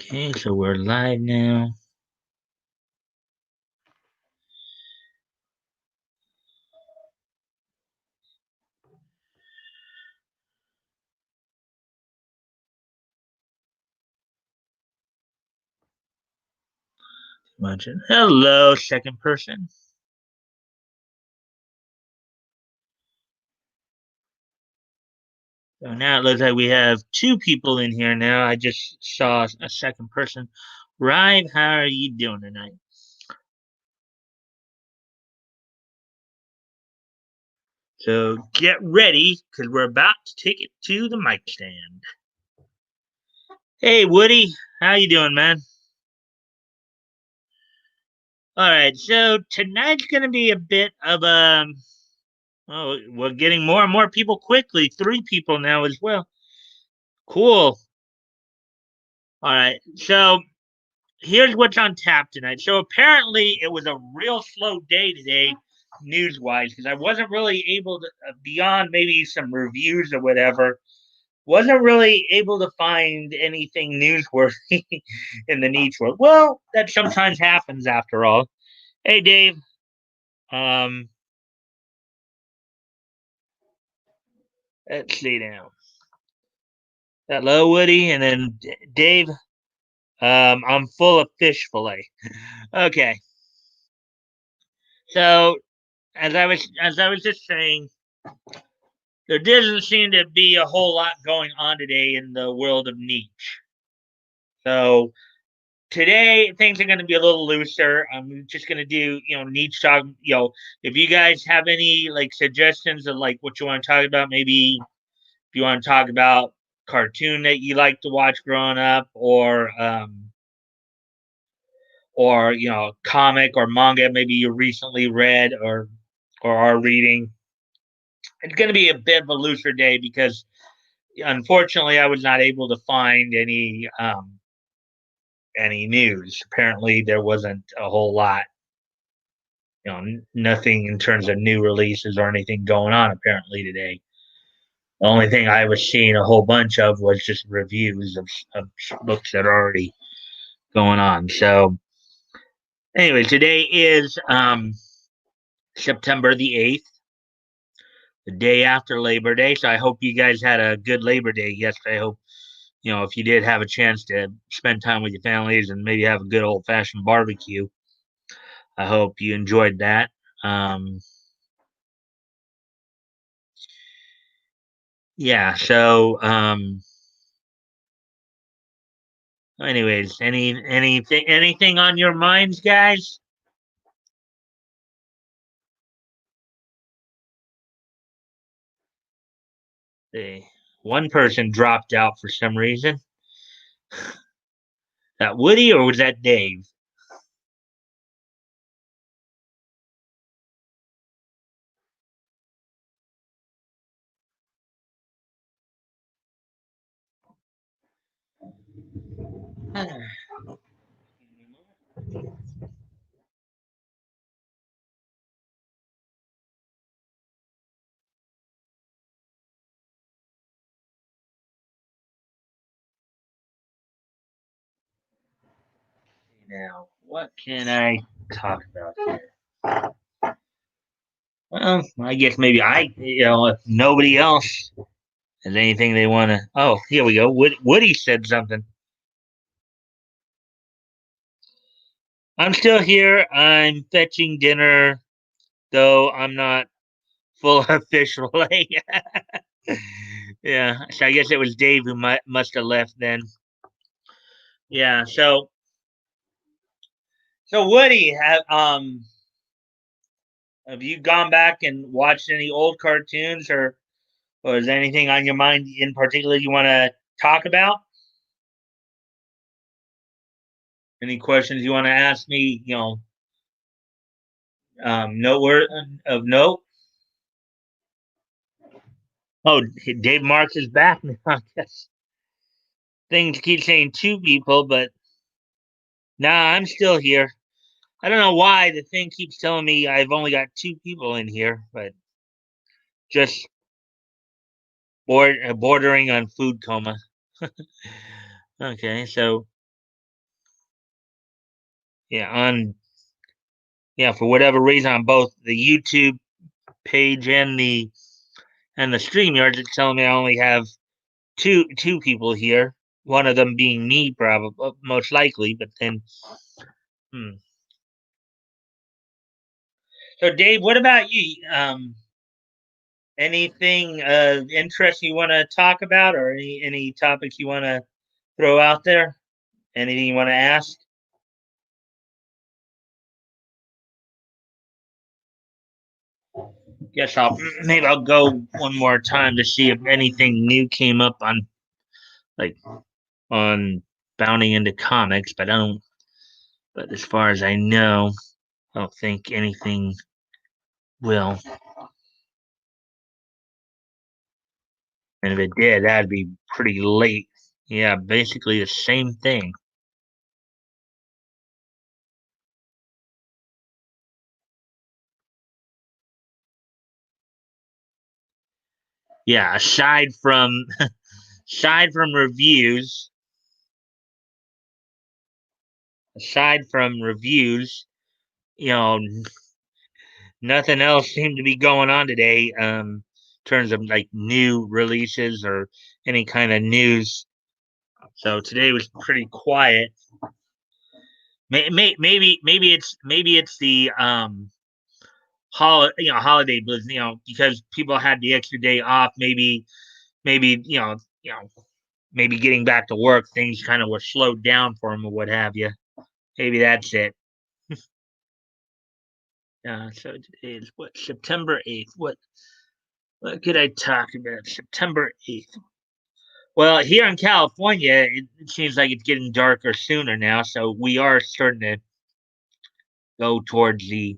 Okay, so we're live now. Imagine. Hello, second person. So now it looks like we have two people in here now. I just saw a second person. Ryan, how are you doing tonight? So get ready because we're about to take it to the mic stand. Hey, Woody, how you doing, man? All right, so tonight's gonna be a bit of oh, we're getting more and more people quickly. Three people now as well. Cool. All right, so here's what's on tap tonight. So apparently it was a real slow day today, news wise, because I wasn't really able to, beyond maybe some reviews or whatever, wasn't really able to find anything newsworthy in the niche world. Well, that sometimes happens after all. Hey, Dave. Um, let's see now. Hello, Woody, and then Dave. I'm full of fish fillet. Okay, so as I was just saying, there doesn't seem to be a whole lot going on today in the world of niche. So today things are going to be a little looser. I'm just going to do, niche talk. If you guys have any like suggestions of like what you want to talk about, maybe if you want to talk about cartoon that you like to watch growing up, or comic or manga maybe you recently read or are reading. It's going to be a bit of a looser day because unfortunately, I was not able to find any news. Apparently, there wasn't a whole lot, nothing in terms of new releases or anything going on. Apparently today, the only thing I was seeing a whole bunch of was just reviews of books that are already going on. So, anyway, today is September the 8th, the day after Labor Day. So I hope you guys had a good Labor Day yesterday. I hope if you did have a chance to spend time with your families and maybe have a good old fashioned barbecue, I hope you enjoyed that. Um, yeah. So, anyways, anything on your minds, guys? The one person dropped out for some reason. That Woody or was that Dave? Now, what can I talk about here? Well, I guess maybe if nobody else has anything they want to. Oh, here we go. Woody said something. I'm still here. I'm fetching dinner, though I'm not full of fish fillet. Yeah, so I guess it was Dave who must have left then. Yeah, so Woody, have you gone back and watched any old cartoons, or is there anything on your mind in particular you want to talk about? Any questions you want to ask me? No word of note. Oh, Dave Marks is back now. I guess things keep saying two people, but nah, I'm still here. I don't know why the thing keeps telling me I've only got two people in here, but just bordering on food coma. Okay, so yeah, on yeah, for whatever reason on both the YouTube page and the StreamYards, it's telling me I only have two people here. One of them being me, probably most likely. But then, hmm. So Dave, what about you? Anything of interest you want to talk about, or any topics you want to throw out there? Anything you want to ask? Guess I'll go one more time to see if anything new came up on like on bounding into comics, but I don't. But as far as I know, I don't think anything will. And if it did, that'd be pretty late. Yeah, basically the same thing. Yeah, aside from reviews, aside from reviews, you know, nothing else seemed to be going on today. In terms of like new releases or any kind of news. So today was pretty quiet. Maybe it's the holiday blues. Because people had the extra day off. Maybe maybe getting back to work, things kind of were slowed down for them or what have you. Maybe that's it. So today is what, September 8th. What could I talk about? September 8th. Well, here in California, it seems like it's getting darker sooner now, so we are starting to go towards the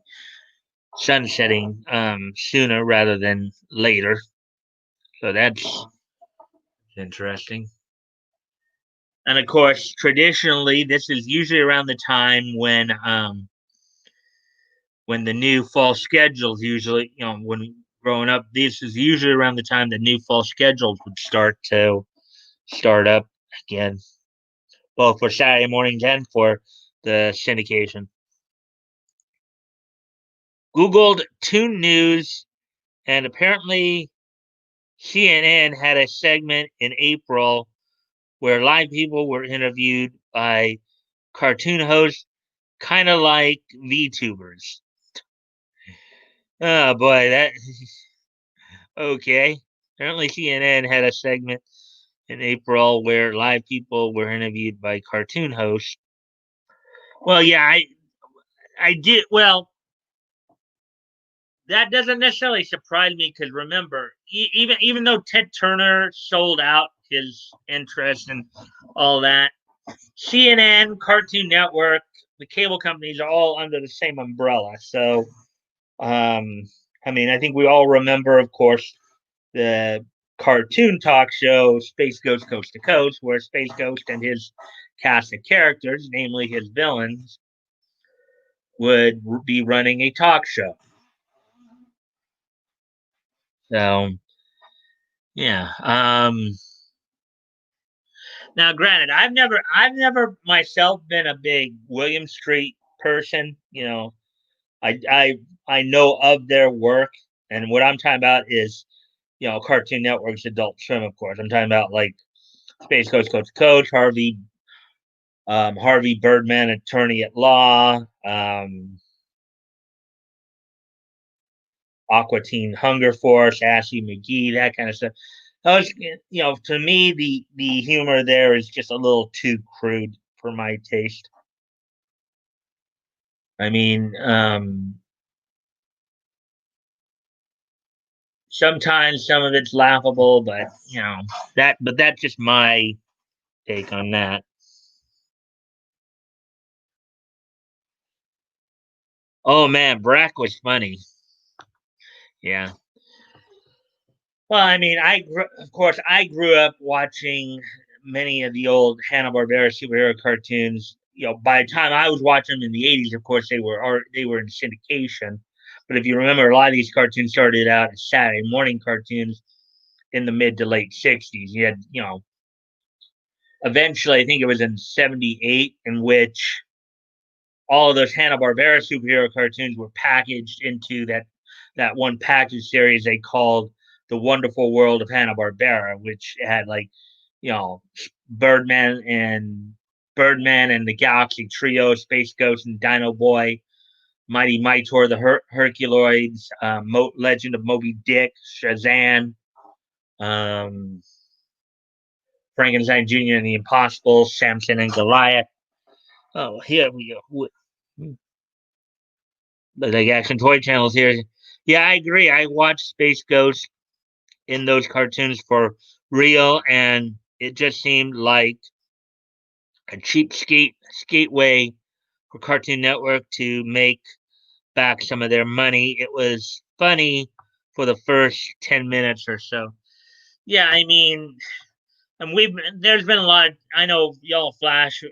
sun setting sooner rather than later. So that's interesting. And of course, traditionally, this is usually around the time when the new fall schedules usually, when growing up, this is usually around the time the new fall schedules would start up again, both for Saturday mornings and for the syndication. Googled Toon News, and apparently CNN had a segment in April where live people were interviewed by cartoon hosts, kind of like VTubers. Oh boy, that okay. Apparently, CNN had a segment in April where live people were interviewed by cartoon hosts. Well, yeah, I did. Well, that doesn't necessarily surprise me because remember, even though Ted Turner sold out his interest and all that, CNN, Cartoon Network, the cable companies are all under the same umbrella. So, um, I mean, I think we all remember, of course, the cartoon talk show Space Ghost Coast to Coast, where Space Ghost and his cast of characters, namely his villains, would be running a talk show. So, yeah. Now, granted, I've never myself been a big William Street person. I know of their work, and what I'm talking about is, Cartoon Network's Adult Swim, of course. I'm talking about like Space Coast Coast to Coast, Harvey Birdman, Attorney at Law, Aqua Teen Hunger Force, Ashley McGee, that kind of stuff. Those, to me, the humor there is just a little too crude for my taste. I mean, sometimes some of it's laughable, but that's just my take on that. Oh man, Brack was funny. Yeah. Well, I mean, of course, I grew up watching many of the old Hanna Barbera superhero cartoons. By the time I was watching them in the '80s, of course, they were in syndication. But if you remember, a lot of these cartoons started out as Saturday morning cartoons in the mid to late '60s. You had, eventually, I think it was in '78, in which all of those Hanna-Barbera superhero cartoons were packaged into that one package series they called The Wonderful World of Hanna-Barbera, which had like, you know, Birdman and Birdman and the Galaxy Trio, Space Ghost and Dino Boy, Mighty Mightor, the Herculoids, Legend of Moby Dick, Shazam, um, Frankenstein Jr. and the Impossible, Samson and Goliath. Oh, here we go. The Action Toy channels here. Yeah, I agree. I watched Space Ghost in those cartoons for real, and it just seemed like a cheap skate way for Cartoon Network to make back some of their money. It was funny for the first 10 minutes or so. Yeah, I mean, and there's been a lot. I know Yellow Flash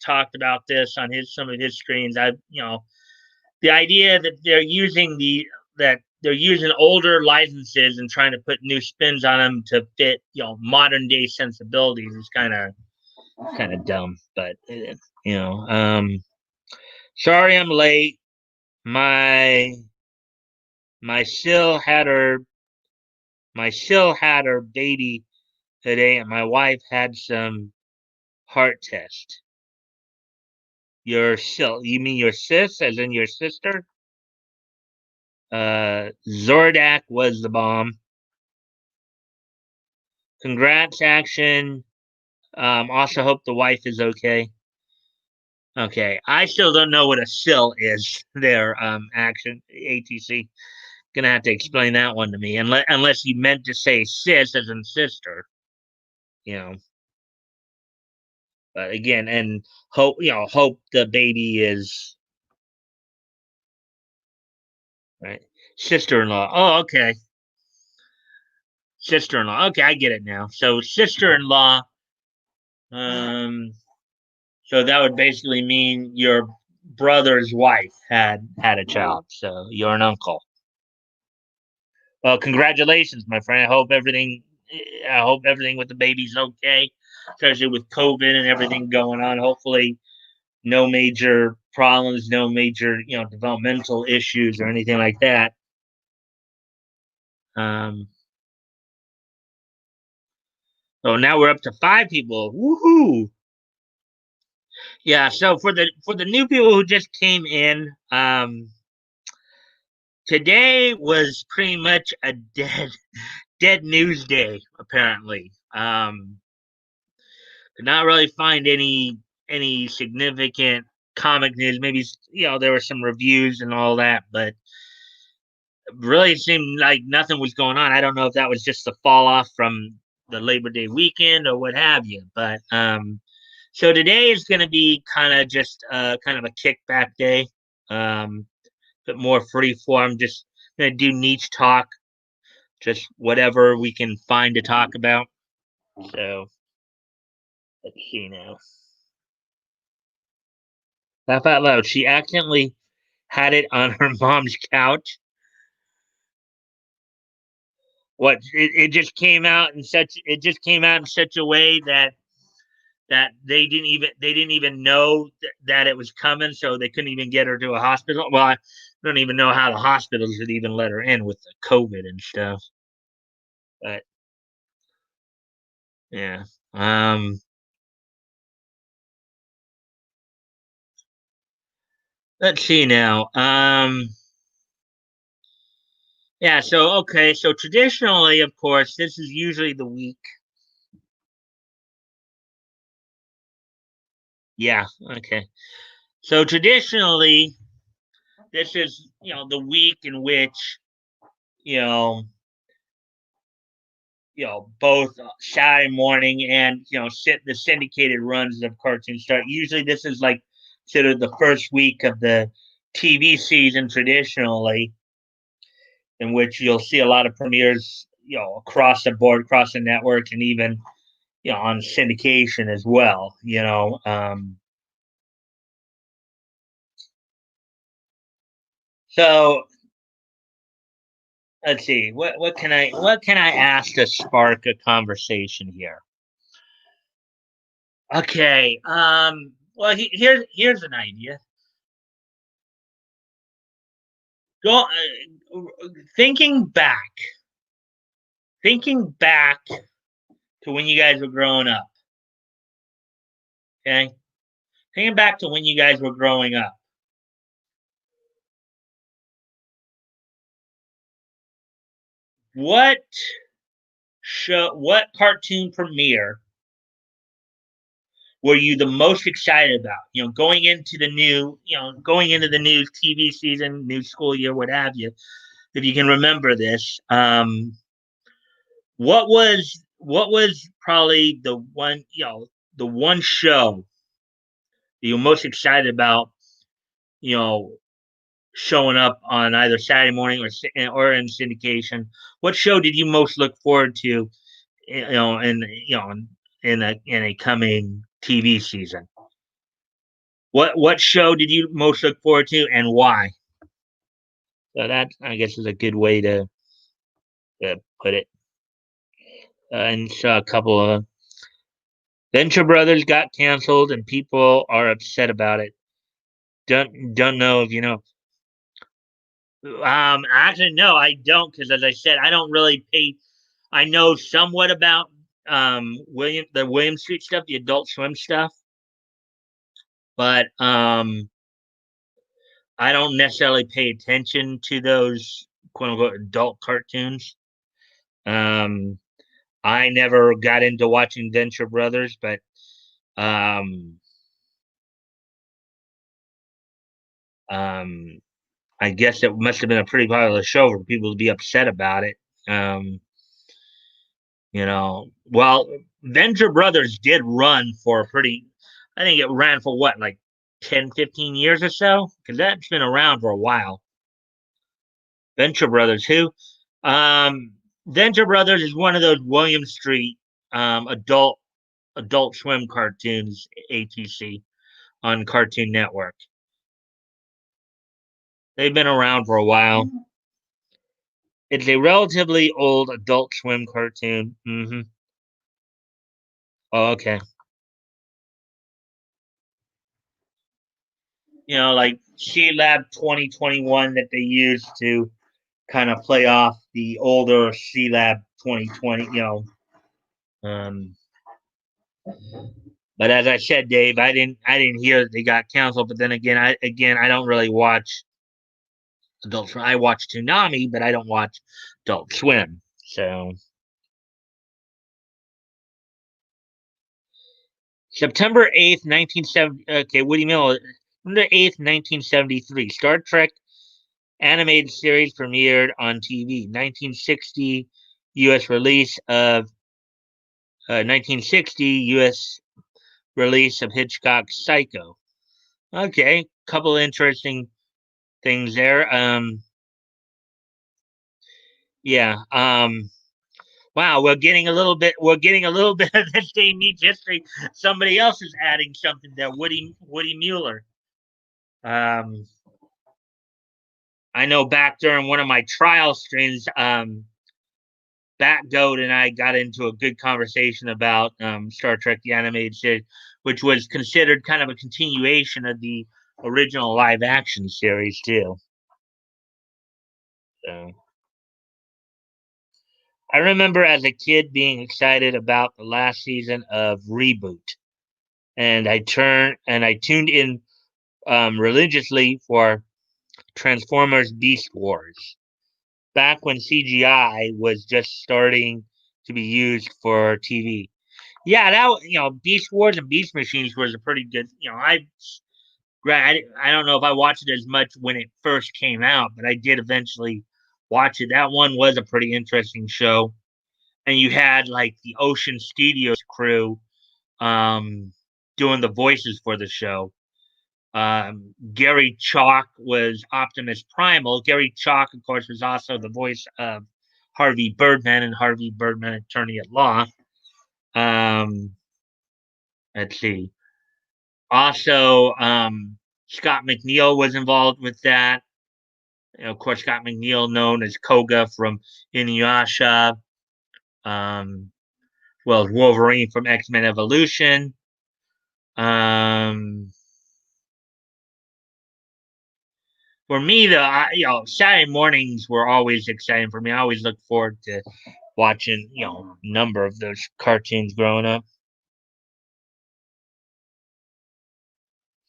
talked about this on some of his screens. The idea that they're using older licenses and trying to put new spins on them to fit modern day sensibilities is kind of dumb. But you know, sorry I'm late. My my still had her baby today, and my wife had some heart test. You mean your sis, as in your sister? Zordak was the bomb. Congrats, Action. Also hope the wife is okay. Okay, I still don't know what a sill is. There, Action ATC. Gonna have to explain that one to me, unless you meant to say sis as in sister. You know, but again, and hope the baby is right. Sister-in-law. Oh, okay. Sister-in-law. Okay, I get it now. So sister-in-law. Um, so that would basically mean your brother's wife had a child. So you're an uncle. Well, congratulations, my friend. I hope everything with the baby's okay, especially with COVID and everything going on. Hopefully, no major problems, no major developmental issues or anything like that. Um, so now we're up to 5 people. Woohoo! Yeah. So for the new people who just came in, today was pretty much a dead news day. Apparently, could not really find any significant comic news. Maybe there were some reviews and all that, but really it seemed like nothing was going on. I don't know if that was just the fall off from the Labor Day weekend or what have you. But so today is going to be kind of just kind of a kickback day, but more free form. Just going to do niche talk, just whatever we can find to talk about. So let's see now. Laugh out loud. She accidentally had it on her mom's couch. It just came out in such a way that they didn't even know that it was coming, so they couldn't even get her to a hospital. Well, I don't even know how the hospitals would even let her in with the COVID and stuff. But yeah, let's see now. Yeah. So okay. So traditionally, of course, this is usually the week. Yeah. Okay. So traditionally, this is the week in which you know both Saturday morning and the syndicated runs of cartoons start. Usually, this is like considered the first week of the TV season traditionally, in which you'll see a lot of premieres, across the board, across the networks, and even on syndication as well. So let's see what can I ask to spark a conversation here. Okay. Well, here's an idea. Go thinking back, thinking back to when you guys were growing up. Okay, thinking back to when you guys were growing up. What what cartoon premiere were you the most excited about? Going into the new, going into the new TV season, new school year, what have you. If you can remember this, what was probably the one show that you're most excited about, you know, showing up on either Saturday morning or in syndication? What show did you most look forward to, in a coming TV season? What show did you most look forward to, and why? So that, I guess, is a good way to put it. And saw a couple of Venture Brothers got canceled, and people are upset about it. Don't know if you know. Actually, no, I don't, because as I said, I don't really pay. I know somewhat about the William Street stuff, the Adult Swim stuff, but I don't necessarily pay attention to those quote unquote adult cartoons. Um, I never got into watching Venture Brothers, but um, um, I guess it must have been a pretty popular show for people to be upset about it. Um, well, Venture Brothers did run for a pretty, I think it ran for what, like 10, 15 years or so? Because that's been around for a while. Venture Brothers, who? Um, Venture Brothers is one of those William Street Adult Swim cartoons, ATC, on Cartoon Network. They've been around for a while. It's a relatively old Adult Swim cartoon. Oh, okay. Like C Lab 2021 that they used to kind of play off the older C Lab 2020. Um, but as I said, Dave, I didn't hear that they got canceled. But then again, I don't really watch Adult Swim. I watch Toonami, but I don't watch Adult Swim. So September 8th, 1970. Okay, what do you mean? September 8th, 1973. Star Trek animated series premiered on TV. 1960 U.S. release of 1960 U.S. release of Hitchcock's Psycho. Okay, couple interesting things there. Yeah. Wow, we're getting a little bit of this day meets history. Somebody else is adding something there. Woody Mueller. Um, I know back during one of my trial streams, Batgoat and I got into a good conversation about Star Trek: The Animated Series, which was considered kind of a continuation of the original live action series too. So I remember as a kid being excited about the last season of Reboot, and I tuned in religiously for Transformers Beast Wars back when CGI was just starting to be used for TV. Yeah, Beast Wars and Beast Machines was a pretty good. I don't know if I watched it as much when it first came out, but I did eventually watch it. That one was a pretty interesting show, and you had like the Ocean Studios crew um, doing the voices for the show. Gary Chalk was Optimus Primal. Gary Chalk, of course, was also the voice of Harvey Birdman and Harvey Birdman, Attorney at Law. Um, let's see. Also, Scott McNeil was involved with that. Of course, Scott McNeil, known as Koga from Inuyasha, um, well as Wolverine from X Men Evolution. Um, For me, Saturday mornings were always exciting for me. I always looked forward to watching, number of those cartoons growing up.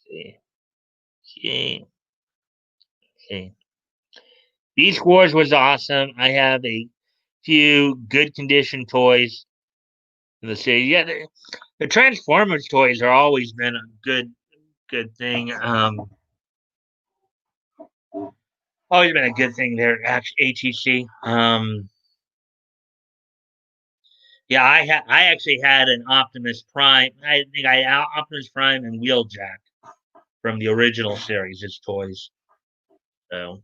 See, see, see. Beast Wars was awesome. I have a few good condition toys in the city. Yeah, the Transformers toys are always been a good thing. Always been a good thing there at ATC. Yeah, I actually had an Optimus Prime. I think I had Optimus Prime and Wheeljack from the original series. It's toys. So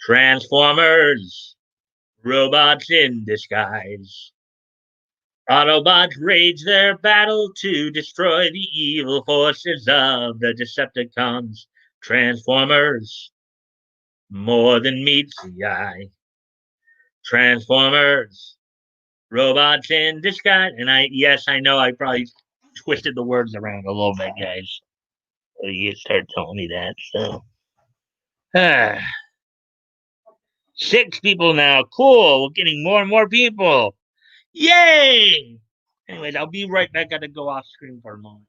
Transformers, robots in disguise. Autobots wage their battle to destroy the evil forces of the Decepticons. Transformers, more than meets the eye. Transformers, robots in disguise. And yes, I know I probably twisted the words around a little bit, guys. You start telling me that. So, six people now. Cool. We're getting more and more people. Yay! Anyways, I'll be right back. Got to go off screen for a moment.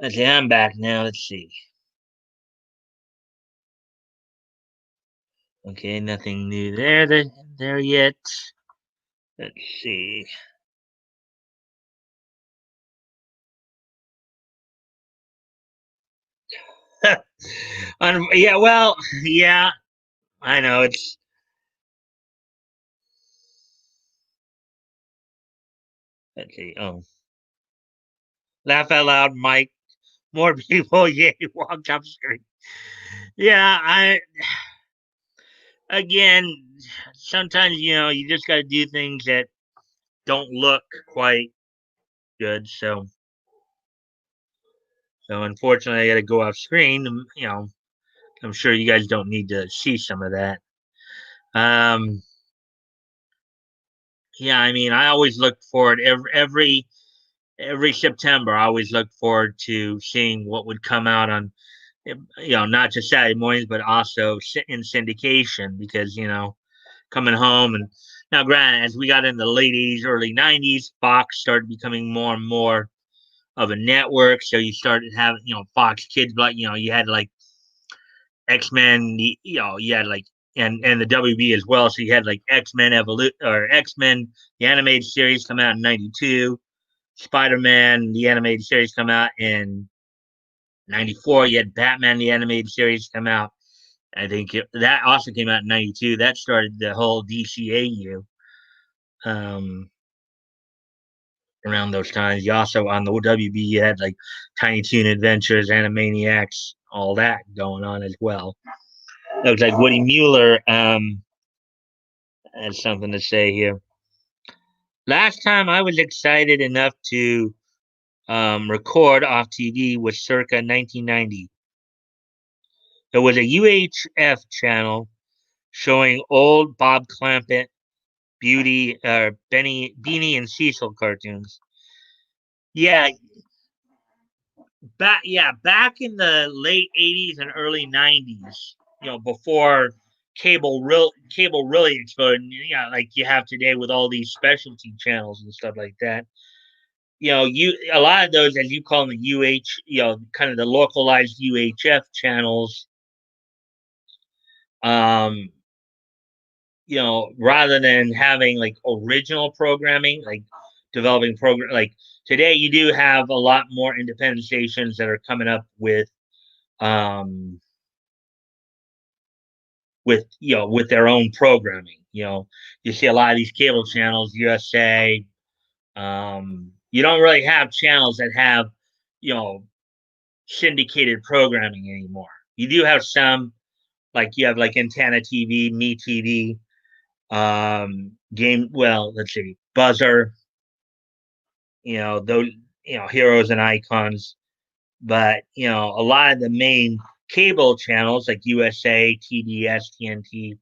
Okay, I'm back now. Let's see. Okay, nothing new there yet. Let's see. Yeah, well, yeah, I know it's. Let's see. Oh, laugh out loud, Mike. More people, yeah, walked up screen. Yeah, I again, sometimes you just got to do things that don't look quite good. So unfortunately, I got to go off screen. I'm sure you guys don't need to see some of that. Um, yeah, I mean, I always look forward every September. I always look forward to seeing what would come out on, not just Saturday mornings, but also in syndication because coming home and now, granted, as we got in the late '80s, early '90s, Fox started becoming more and more of a network. So you started having, Fox Kids, but you had like X-Men, you had like and the WB as well. So you had like X-Men or X-Men the animated series come out in '92, Spider-Man the animated series come out in '94. You had Batman the animated series come out. I think that also came out in '92. That started the whole DCAU. Um, Around those times, you also on the WB you had like Tiny Toon Adventures, Animaniacs, all that going on as well. Looks like Woody Mueller has something to say here. Last time I was excited enough to record off TV was circa 1990. There was a UHF channel showing old Bob Clampett, Beanie and Cecil cartoons. Yeah, back in the late '80s and early '90s, before cable really exploded. Like you have today with all these specialty channels and stuff like that. A lot of those, as you call them, the kind of the localized UHF channels. Um, rather than having like original programming, like developing program, like today you do have a lot more independent stations that are coming up um, with their own programming. You see a lot of these cable channels, USA. You don't really have channels that have you know syndicated programming anymore. You do have some, like you have like Antenna TV, Me TV, Game. Well, let's see, Buzzer. Those heroes and icons. But a lot of the main cable channels like USA, TBS, TNT,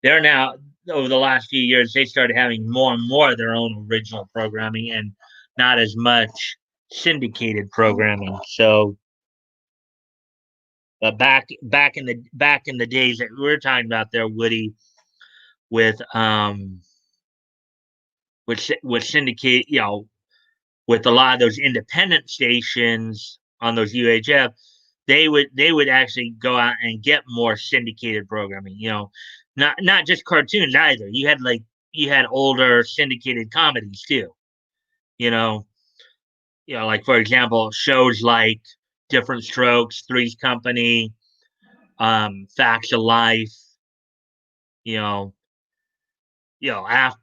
they're now over the last few years they started having more and more of their own original programming and not as much syndicated programming. So, back in the days that we are talking about there, Woody, with with syndicate, with a lot of those independent stations on those UHF, they would actually go out and get more syndicated programming. Not just cartoons either. You had older syndicated comedies too. You know, like for example, shows like Different Strokes, Three's Company, Facts of Life. You know, after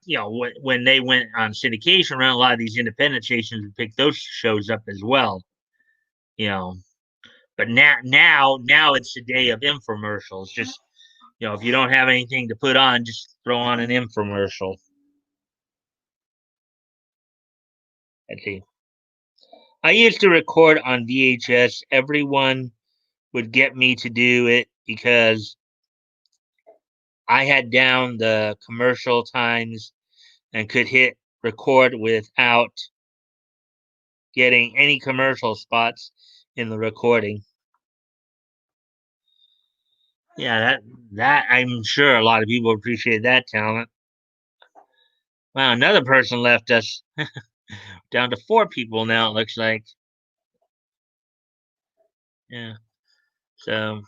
when they went on syndication around, a lot of these independent stations would pick those shows up as well. You know, but now it's a day of infomercials. Just if you don't have anything to put on, just throw on an infomercial. Let's see. I used to record on VHS. Everyone would get me to do it because I had down the commercial times and could hit record without getting any commercial spots in the recording. Yeah, that I'm sure a lot of people appreciate that talent. Wow, another person left us. Down to 4 people now, it looks like. Yeah. So,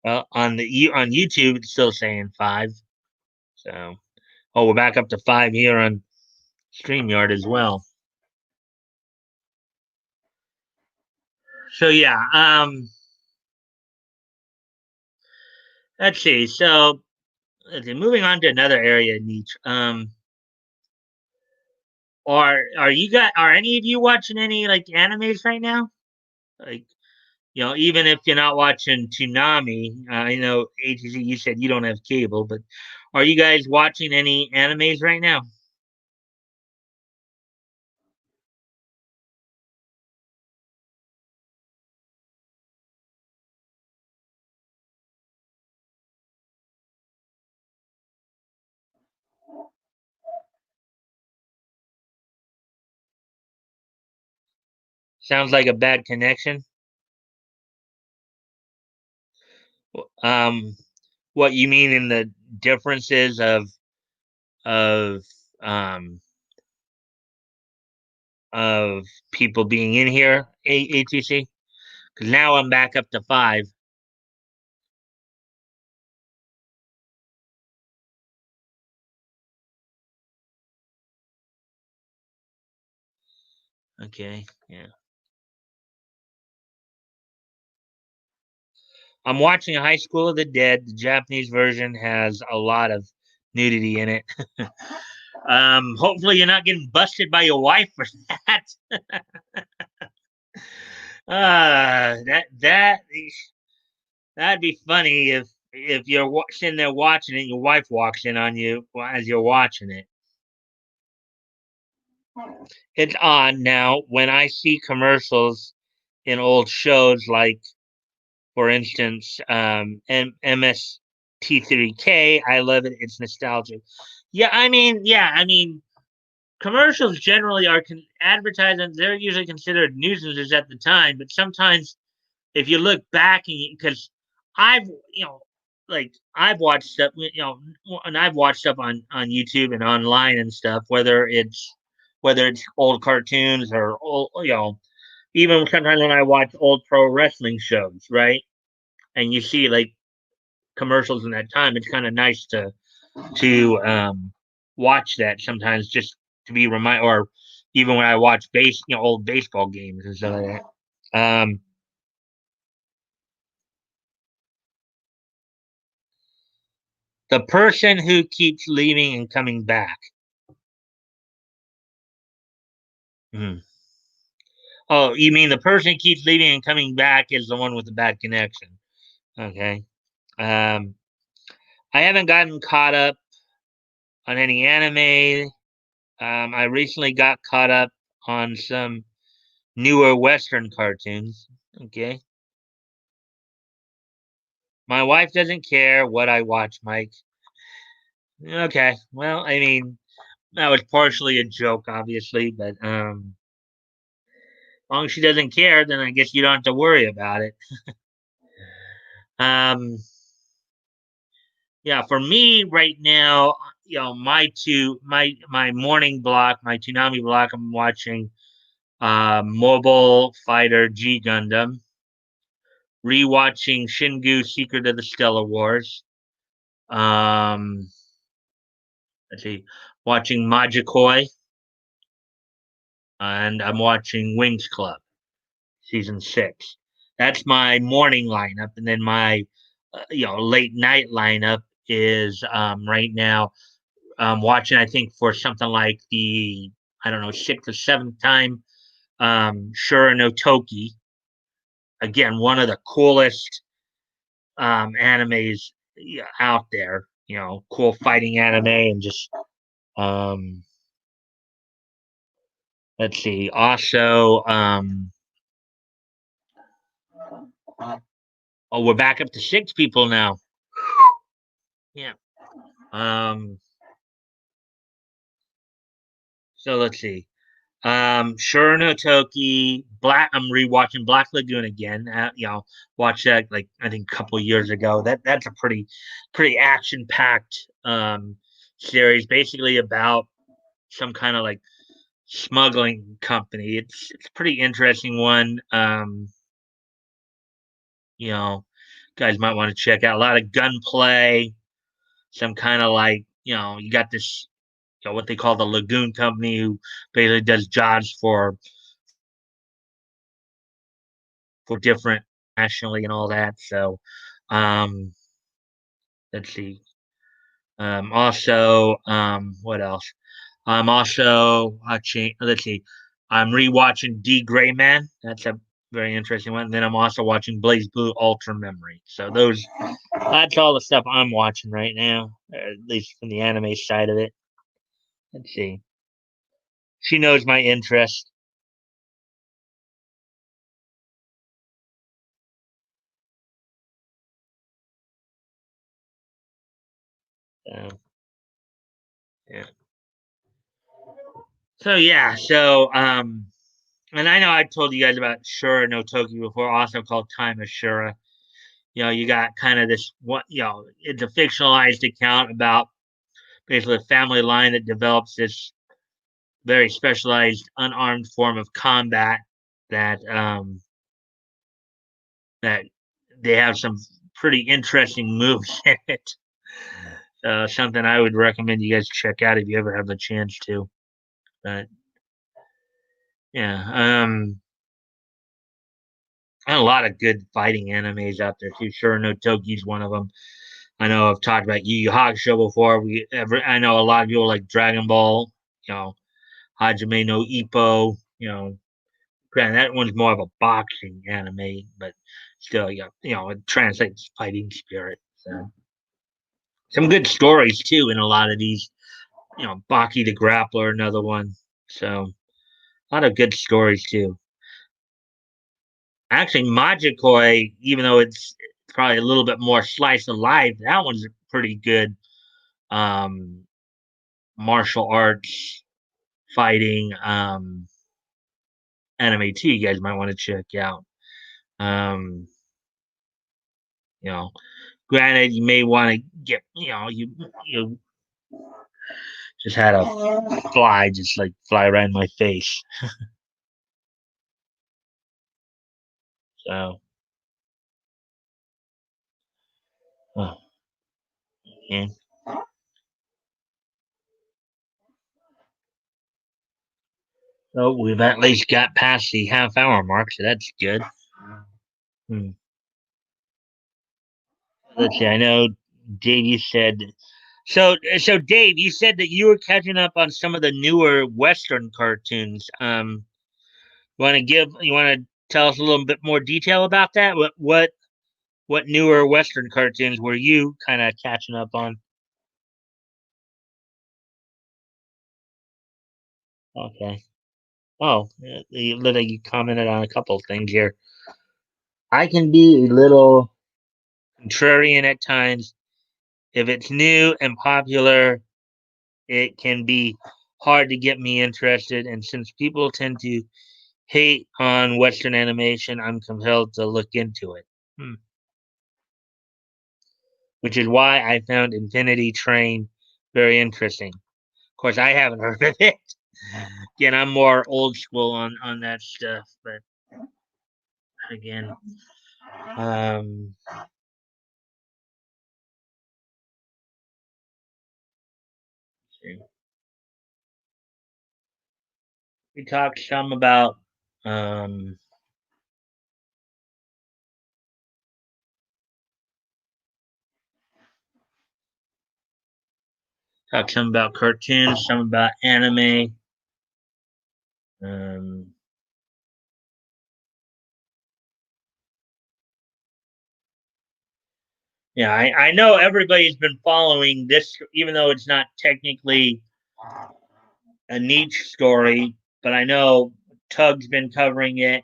well, on YouTube, it's still saying 5. So, oh, we're back up to 5 here on StreamYard as well. So yeah, let's see. So, moving on to another area niche. Are any of you watching any like animes right now? Like, even if you're not watching Toonami, I know ATC, you said you don't have cable, but are you guys watching any animes right now? Sounds like a bad connection. Um, what you mean in the differences of um of people being in here, ATC? Because now I'm back up to 5. Okay, yeah. I'm watching High School of the Dead. The Japanese version has a lot of nudity in it. Hopefully you're not getting busted by your wife for that. That that'd be funny if you're sitting there watching it, and your wife walks in on you as you're watching it. It's odd now when I see commercials in old shows, like for instance, MST3K. I love it. It's nostalgic. Yeah, I mean, commercials generally are advertisements. They're usually considered nuisances at the time, but sometimes if you look back and because I've like I've watched stuff and I've watched stuff on YouTube and online and stuff, whether it's old cartoons or old, even sometimes when I watch old pro wrestling shows, right? And you see like commercials in that time, it's kind of nice to watch that sometimes just to be reminded, or even when I watch old baseball games and stuff like that. The person who keeps leaving and coming back. Hmm. Oh, you mean the person who keeps leaving and coming back is the one with the bad connection? Okay. Um, I haven't gotten caught up on any anime. I recently got caught up on some newer Western cartoons. Okay. My wife doesn't care what I watch, Mike. Okay. Well, I mean, that was partially a joke, obviously, but as long as she doesn't care, then I guess you don't have to worry about it. Um, yeah, for me right now, my morning block, my Toonami block, I'm watching Mobile Fighter G Gundam, rewatching Shingu Secret of the Stellar Wars. Um, let's see, watching Majikoi, and I'm watching Wings Club season 6. That's my morning lineup, and then my late night lineup is right now watching. I think for something like the I don't know sixth or seventh time, Shura no Toki. Again, one of the coolest animes out there. Cool fighting anime and just um, let's see. Also, oh, we're back up to 6 people now. Yeah. Um, so let's see. Shura no Toki, Black. I'm rewatching Black Lagoon again. Watched that like I think a couple of years ago. That's a pretty action packed series, basically about some kind of like smuggling company. It's a pretty interesting one. You know, guys might want to check out a lot of gunplay. Some kind of like you got this what they call the Lagoon Company, who basically does jobs for different nationally and all that. So, um, let's see. Also, what else? I'm also watching. Let's see. I'm rewatching D Gray Man. That's a very interesting one. And then I'm also watching Blaze Blue Ultra Memory. So that's all the stuff I'm watching right now, at least from the anime side of it. Let's see. She knows my interest. So, yeah. So yeah. And I know I told you guys about Shura no Toki before, also called Time of Shura. You got kind of this what it's a fictionalized account about basically a family line that develops this very specialized unarmed form of combat that that they have some pretty interesting moves in it. Something I would recommend you guys check out if you ever have the chance to. But yeah, and a lot of good fighting animes out there too. Sure, no Toki's one of them. I know I've talked about Yu Yu Hakusho before. I know a lot of people like Dragon Ball. You know, Hajime no Ippo. Granted that one's more of a boxing anime, but still, it translates fighting spirit. So some good stories too in a lot of these. Baki the Grappler, another one. So a lot of good stories too. Actually, Majikoi, even though it's probably a little bit more slice of life, that one's a pretty good um, martial arts fighting anime too. You guys might want to check out. Um, you know, Granted, you may want to get you just had a fly just like fly around my face. So, oh, yeah. So we've at least got past the half-hour mark, so that's good. Hmm. Let's see. I know Dave. You said so. So Dave, you said that you were catching up on some of the newer Western cartoons. You want to tell us a little bit more detail about that? What newer Western cartoons were you kind of catching up on? Okay. Oh, you commented on a couple of things here. I can be a little contrarian at times. If it's new and popular, it can be hard to get me interested. And since people tend to hate on Western animation, I'm compelled to look into it. Hmm. Which is why I found Infinity Train very interesting. Of course, I haven't heard of it. Again, I'm more old school on that stuff, but again, um, we talked some about um, talked some about cartoons, some about anime. Um, yeah, I know everybody's been following this, even though it's not technically a niche story, but I know Tug's been covering it.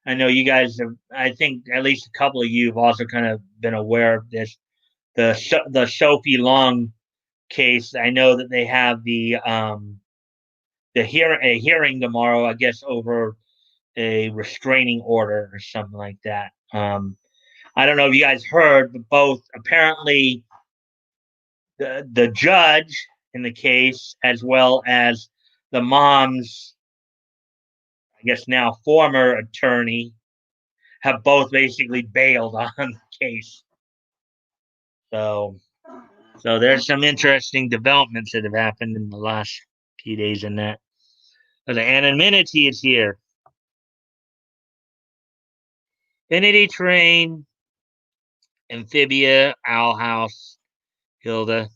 I know you guys have. I think at least a couple of you have also kind of been aware of this. The Sophie Long case. I know that they have a hearing tomorrow. I guess over a restraining order or something like that. I don't know if you guys heard, but both apparently the judge in the case as well as the mom's, I guess now former attorney, have both basically bailed on the case. So so there's some interesting developments that have happened in the last few days in that. So the anonymity is here. Infinity Train, Amphibia, Owl House, Hilda.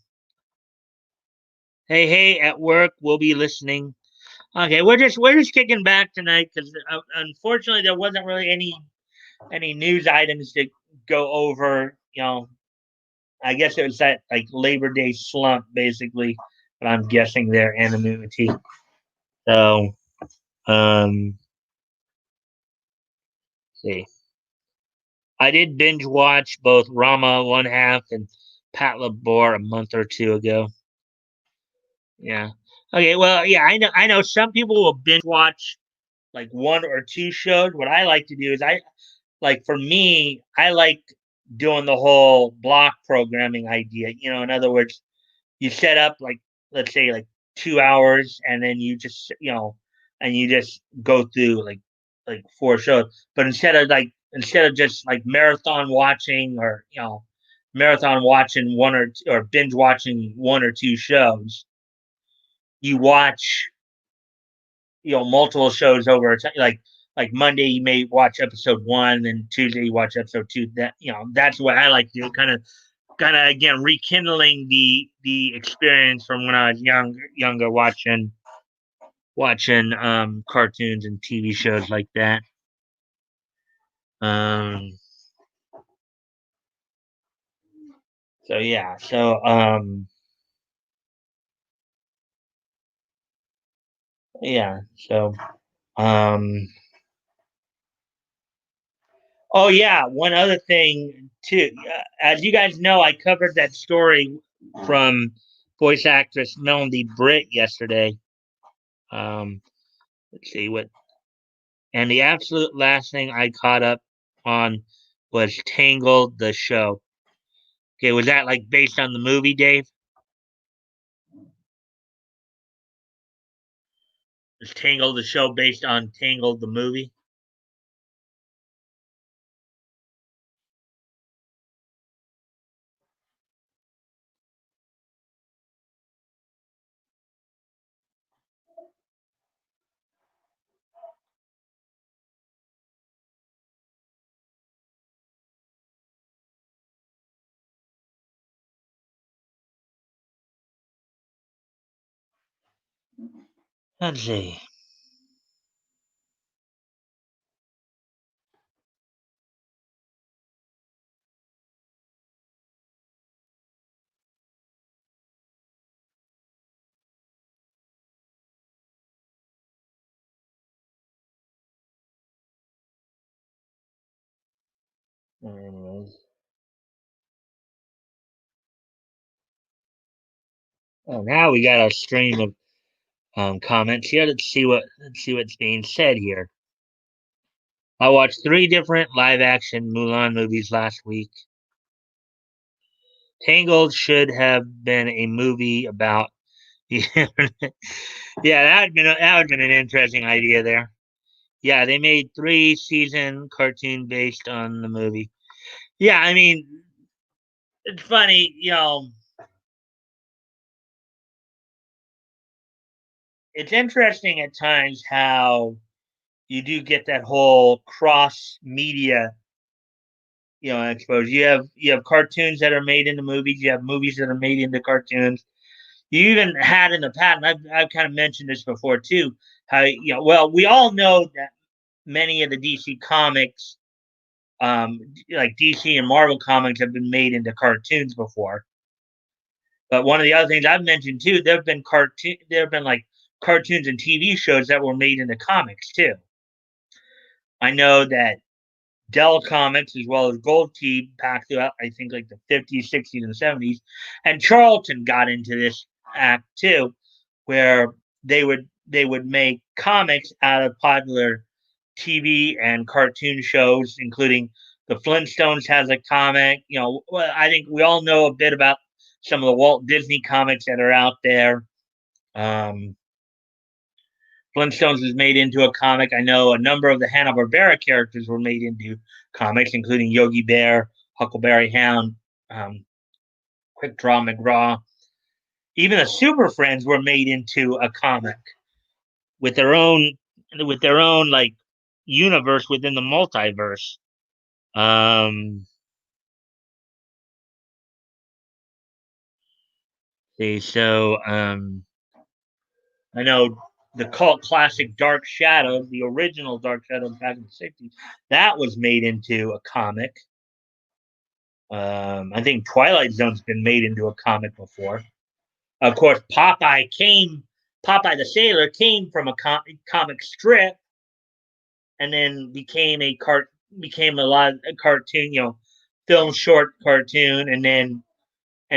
Hey, hey, at work, we'll be listening. Okay, we're just kicking back tonight because unfortunately there wasn't really any news items to go over. I guess it was that like Labor Day slump basically, but I'm guessing their anonymity. So, um, see, I did binge watch both Rama One Half and Pat Labor a month or two ago. Yeah. Okay. Well, yeah, I know. I know some people will binge watch like one or two shows. What I like to do is for me, I like doing the whole block programming idea. In other words, you set up like let's say like 2 hours, and then you just go through like four shows. But instead of just like marathon watching or marathon watching or binge watching one or two shows, you watch multiple shows over a time. Like Monday you may watch episode one, and Tuesday you watch episode two. That's what I like to do. Kind of again rekindling the experience from when I was younger watching cartoons and TV shows like that. Um, so yeah, so um, oh yeah, one other thing too. As you guys know, I covered that story from voice actress Melanie Britt yesterday. Um, let's see what, and the absolute last thing I caught up on was Tangled, the show. Okay, was that like based on the movie, Dave? Was Tangled the show based on Tangled the movie? Let's see. Anyways. Oh, now we got a stream of comments here. Let's see what's being said here. I watched three different live action Mulan movies last week. Tangled should have been a movie about the internet. Yeah, that would been an interesting idea there. Yeah, they made 3-season cartoon based on the movie. Yeah, I mean, it's funny, it's interesting at times how you do get that whole cross media, exposure. You have cartoons that are made into movies. You have movies that are made into cartoons. You even had in the past, and I've kind of mentioned this before too. How well, we all know that many of the DC comics, like DC and Marvel comics, have been made into cartoons before. But one of the other things I've mentioned too, there have been like cartoons and TV shows that were made into comics too. I know that Dell Comics as well as Gold Key back throughout, I think, like the 50s, 60s, and 70s. And Charlton got into this act too, where they would make comics out of popular TV and cartoon shows, including the Flintstones has a comic. I think we all know a bit about some of the Walt Disney comics that are out there. Um, Flintstones was made into a comic. I know a number of the Hanna-Barbera characters were made into comics, including Yogi Bear, Huckleberry Hound, um, Quick Draw McGraw. Even the Super Friends were made into a comic with their own like universe within the multiverse. Um, I know the cult classic Dark Shadows, the original Dark Shadows back in the 60s, that was made into a comic. I think Twilight Zone's been made into a comic before. Of course, Popeye the Sailor came from a comic strip, and then became a cartoon, film short cartoon, and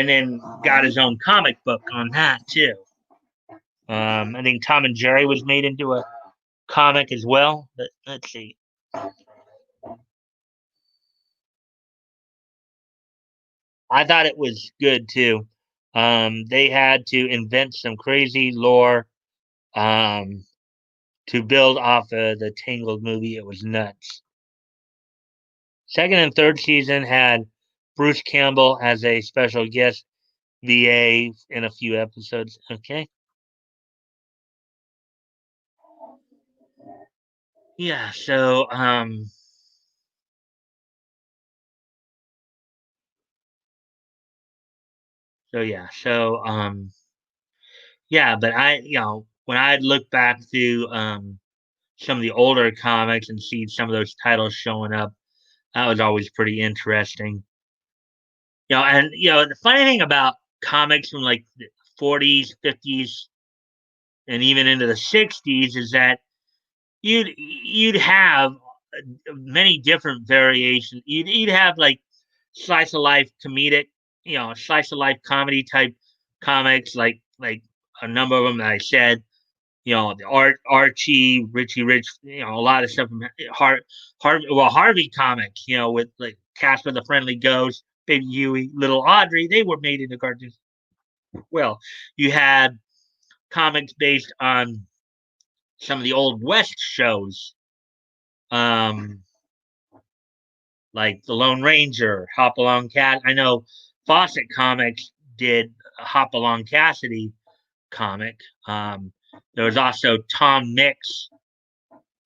then got his own comic book on that too. I think Tom and Jerry was made into a comic as well. But let's see. I thought it was good too. They had to invent some crazy lore um, to build off of the Tangled movie. It was nuts. Second and third season had Bruce Campbell as a special guest VA in a few episodes. Okay. Yeah. Yeah. But when I look back through some of the older comics and see some of those titles showing up, that was always pretty interesting. And the funny thing about comics from like the 40s, 50s, and even into the 60s is that you'd have many different variations. You'd have like slice of life comedic, slice of life comedy type comics, like a number of them that I said. The Archie, Richie Rich, a lot of stuff from Harvey comics, with like Casper the Friendly Ghost, Baby Huey, Little Audrey, they were made into cartoons. Well, you had comics based on some of the old West shows, um, like the Lone Ranger, Hop Along Cat. I know Fawcett Comics did a Hop Along Cassidy comic. There was also Tom Mix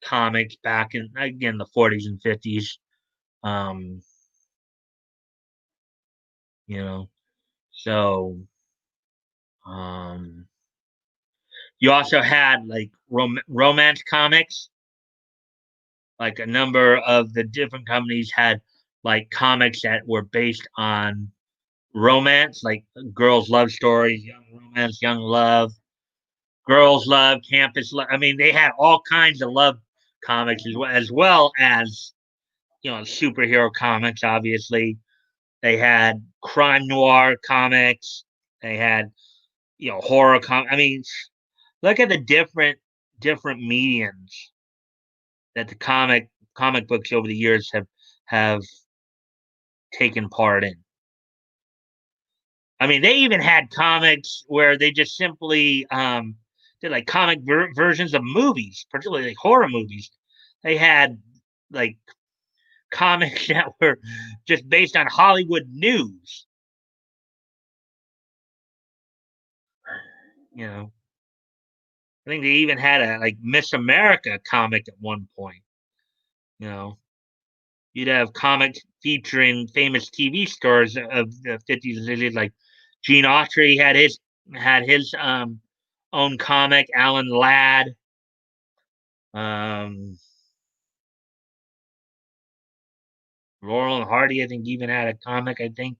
comics back in again the 40s and 50s. Um, you know, so um, you also had like romance comics. Like a number of the different companies had like comics that were based on romance, like girls' love stories, young romance, young love, girls' love, campus love. I mean, they had all kinds of love comics as well as superhero comics. Obviously, they had crime noir comics. They had horror I mean, look at the different mediums that the comic books over the years have taken part in. I mean, they even had comics where they just simply did like comic versions of movies, particularly like horror movies. They had like comics that were just based on Hollywood news. You know, I think they even had a like Miss America comic at one point. You know, you'd have comics featuring famous TV stars of the 50s and 60s, like Gene Autry had his own comic. Alan Ladd. Um, Laurel and Hardy, I think, even had a comic. I think.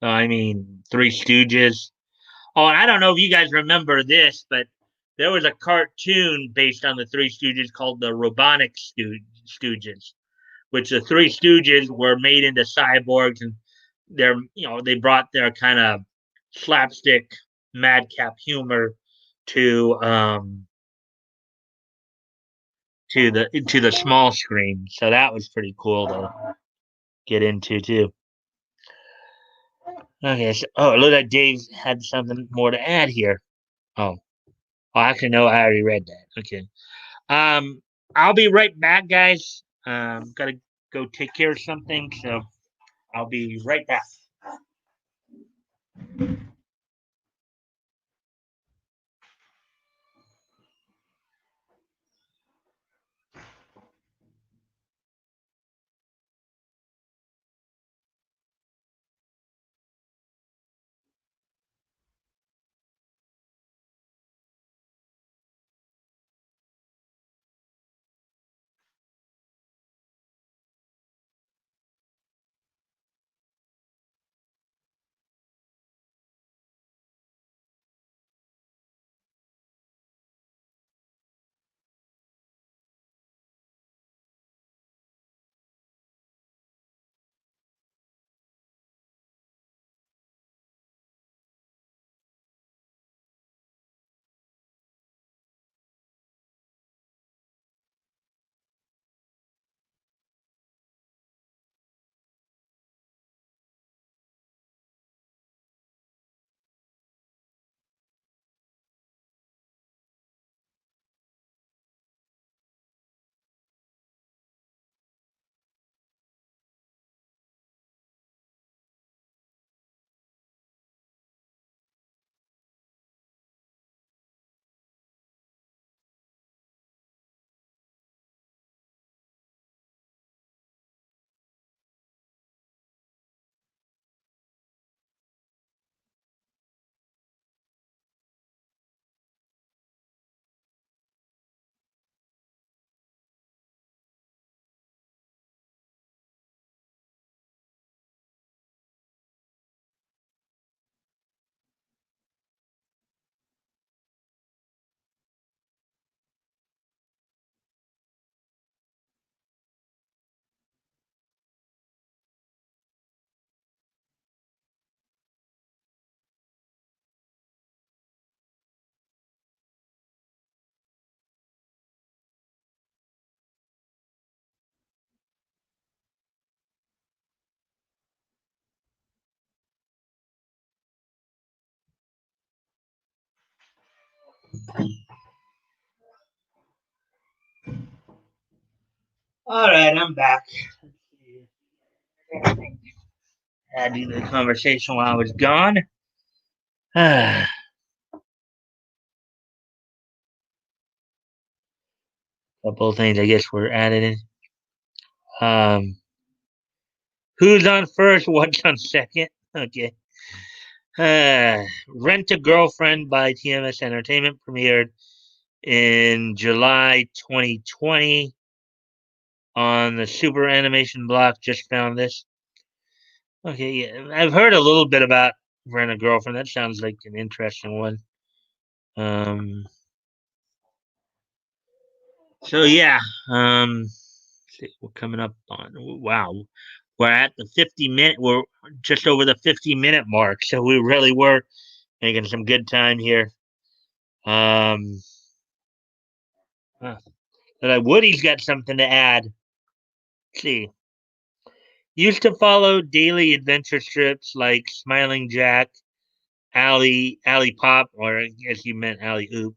I mean, Three Stooges. Oh, and I don't know if you guys remember this, but there was a cartoon based on the Three Stooges called the Robonic Stooges, which the Three Stooges were made into cyborgs, and they brought their kind of slapstick madcap humor to the small screen. So that was pretty cool to get into too. Okay, so look like Dave had something more to add here. Oh, actually no, I already read that. Okay. Um, I'll be right back, guys. Gotta go take care of something, so I'll be right back. All right, I'm back. Had to do the conversation while I was gone. A couple of things I guess were added in. Um, who's on first? What's on second? Okay. Rent a Girlfriend by TMS Entertainment premiered in July 2020 on the Super Animation Block. Just found this. Okay, yeah, I've heard a little bit about Rent a Girlfriend. That sounds like an interesting one. Um, so yeah, see, we're coming up on, wow, we're at the 50-minute, we're just over the 50-minute mark. So we really were making some good time here. Um, Woody's got something to add. Let's see. Used to follow daily adventure strips like Smiling Jack, Alley Pop, or I guess you meant Alley Oop,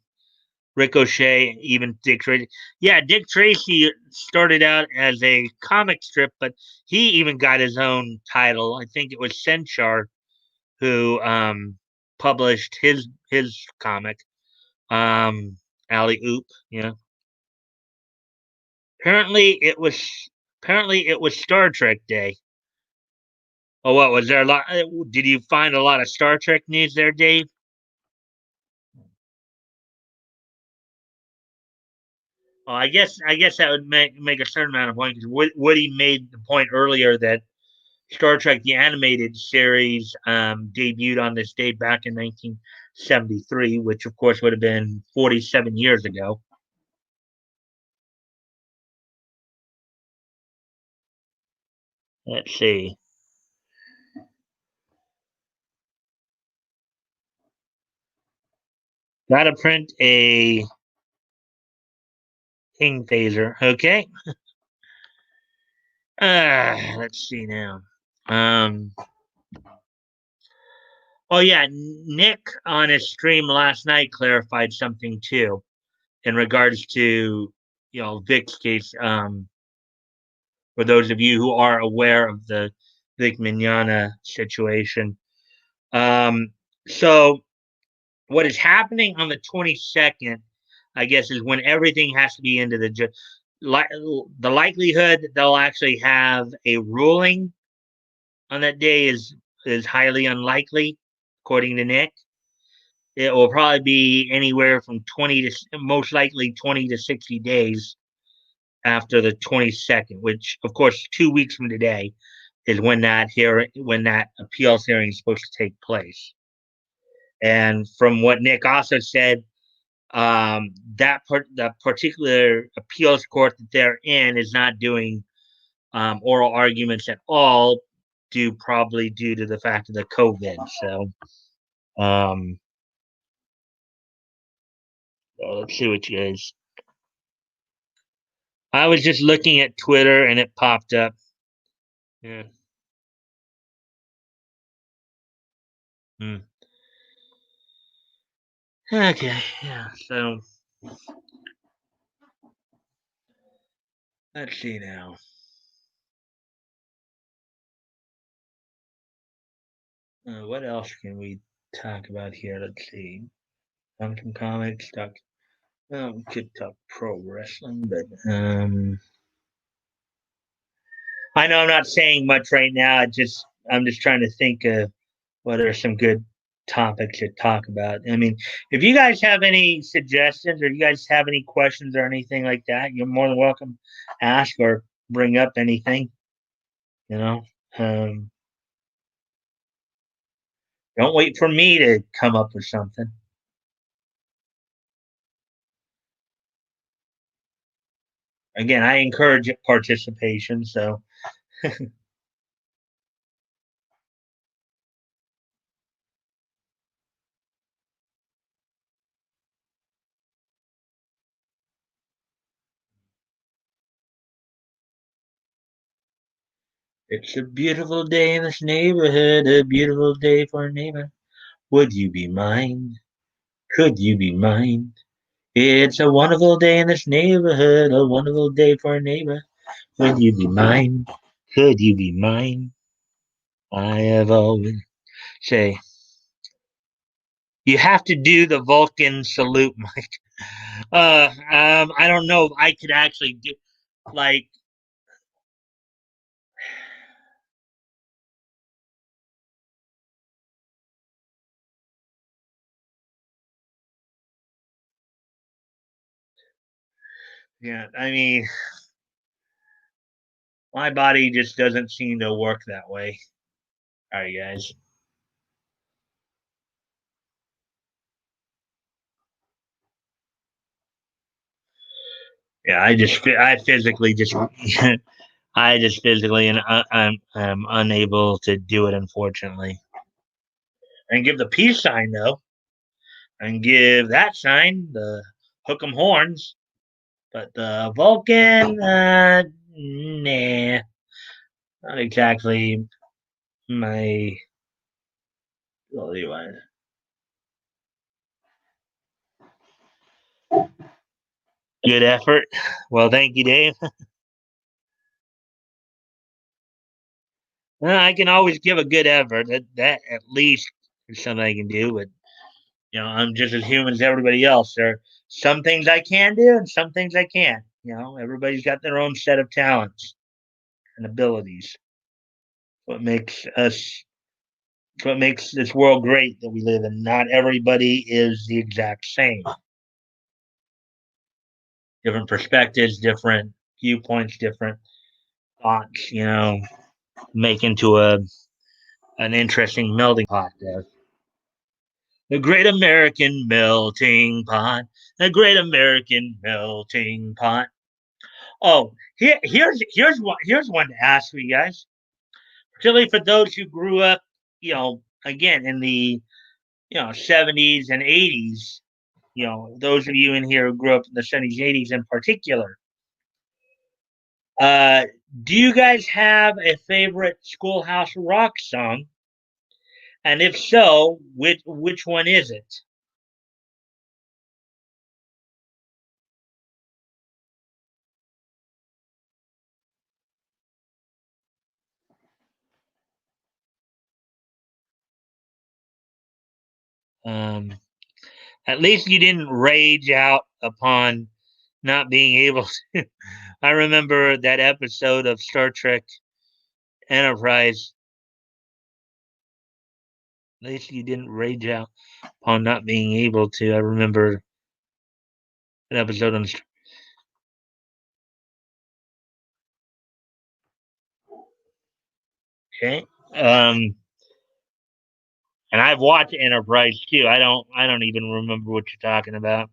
Ricochet, even Dick Tracy. Yeah, Dick Tracy started out as a comic strip, but he even got his own title. I think it was Senchar who published his comic, Alley Oop. Yeah. Apparently it was apparently it was Star Trek Day. Oh, what was there a lot? Did you find a lot of Star Trek news there, Dave? Well, I guess that would make a certain amount of point because Woody made the point earlier that Star Trek the animated series debuted on this date back in 1973, which of course would have been 47 years ago. Let's see. Got to print a King phaser. Okay. Let's see now. Um, oh yeah, Nick on his stream last night clarified something too in regards to Vic's case. For those of you who are aware of the Vic Mignogna situation. Um, so what is happening on the 22nd, I guess, is when everything has to be into the likelihood that they'll actually have a ruling on that day is highly unlikely, according to Nick. It will probably be anywhere from 20 to most likely 20 to 60 days after the 22nd, which of course 2 weeks from today is when that appeals hearing is supposed to take place. And from what Nick also said, the particular appeals court that they're in is not doing oral arguments at all, probably due to the fact of the COVID. So, um, let's see what you guys. I was just looking at Twitter and it popped up. Yeah. Hmm. Okay. Yeah. So let's see now. What else can we talk about here? Let's see. Some comics talk. Well, we could talk pro wrestling, but I know I'm not saying much right now. I'm just trying to think of what are some good topics to talk about. I mean, if you guys have any suggestions or you guys have any questions or anything like that, you're more than welcome to ask or bring up anything. You know, um, don't wait for me to come up with something. Again, I encourage participation. So it's a beautiful day in this neighborhood, a beautiful day for a neighbor. Would you be mine? Could you be mine? It's a wonderful day in this neighborhood, a wonderful day for a neighbor. Would you be mine? Could you be mine? I have always say you have to do the Vulcan salute, Mike. I don't know if I could actually do like. Yeah, I mean, my body just doesn't seem to work that way. All right, guys. Yeah, I physically just I just physically and I'm unable to do it, unfortunately. And give the peace sign though, and give that sign the hook 'em horns. But the Vulcan, nah, not exactly my ability wise. Good effort. Well, thank you, Dave. I can always give a good effort. That at least is something I can do. But I'm just as human as everybody else. There are some things I can do and some things I can't. Everybody's got their own set of talents and abilities. What makes us, what makes this world great that we live in. Not everybody is the exact same. Different perspectives, different viewpoints, different thoughts. Make into an interesting melting pot there. The Great American Melting Pot. The Great American Melting Pot. Oh, here's one to ask for you guys. Particularly for those who grew up, again in the 70s and 80s. Those of you in here who grew up in the 70s, 80s in particular. Uh, do you guys have a favorite Schoolhouse Rock song? And if so, which one is it? Um, at least you didn't rage out upon not being able to. I remember that episode of Star Trek Enterprise. At least you didn't rage out upon not being able to. I remember an episode on. Okay. And I've watched Enterprise too. I don't even remember what you're talking about.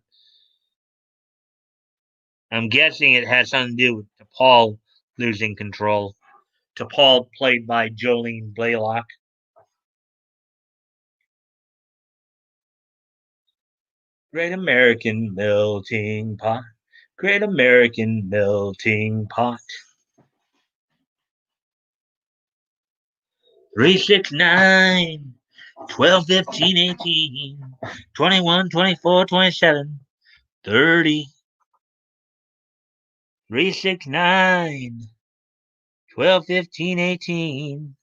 I'm guessing it has something to do with Paul losing control. To Paul, played by Jolene Blaylock. Great American melting pot. Great American melting pot. 369, 12, 15, 18, 21, 24, 27, 30. 369, 12, 15, 18,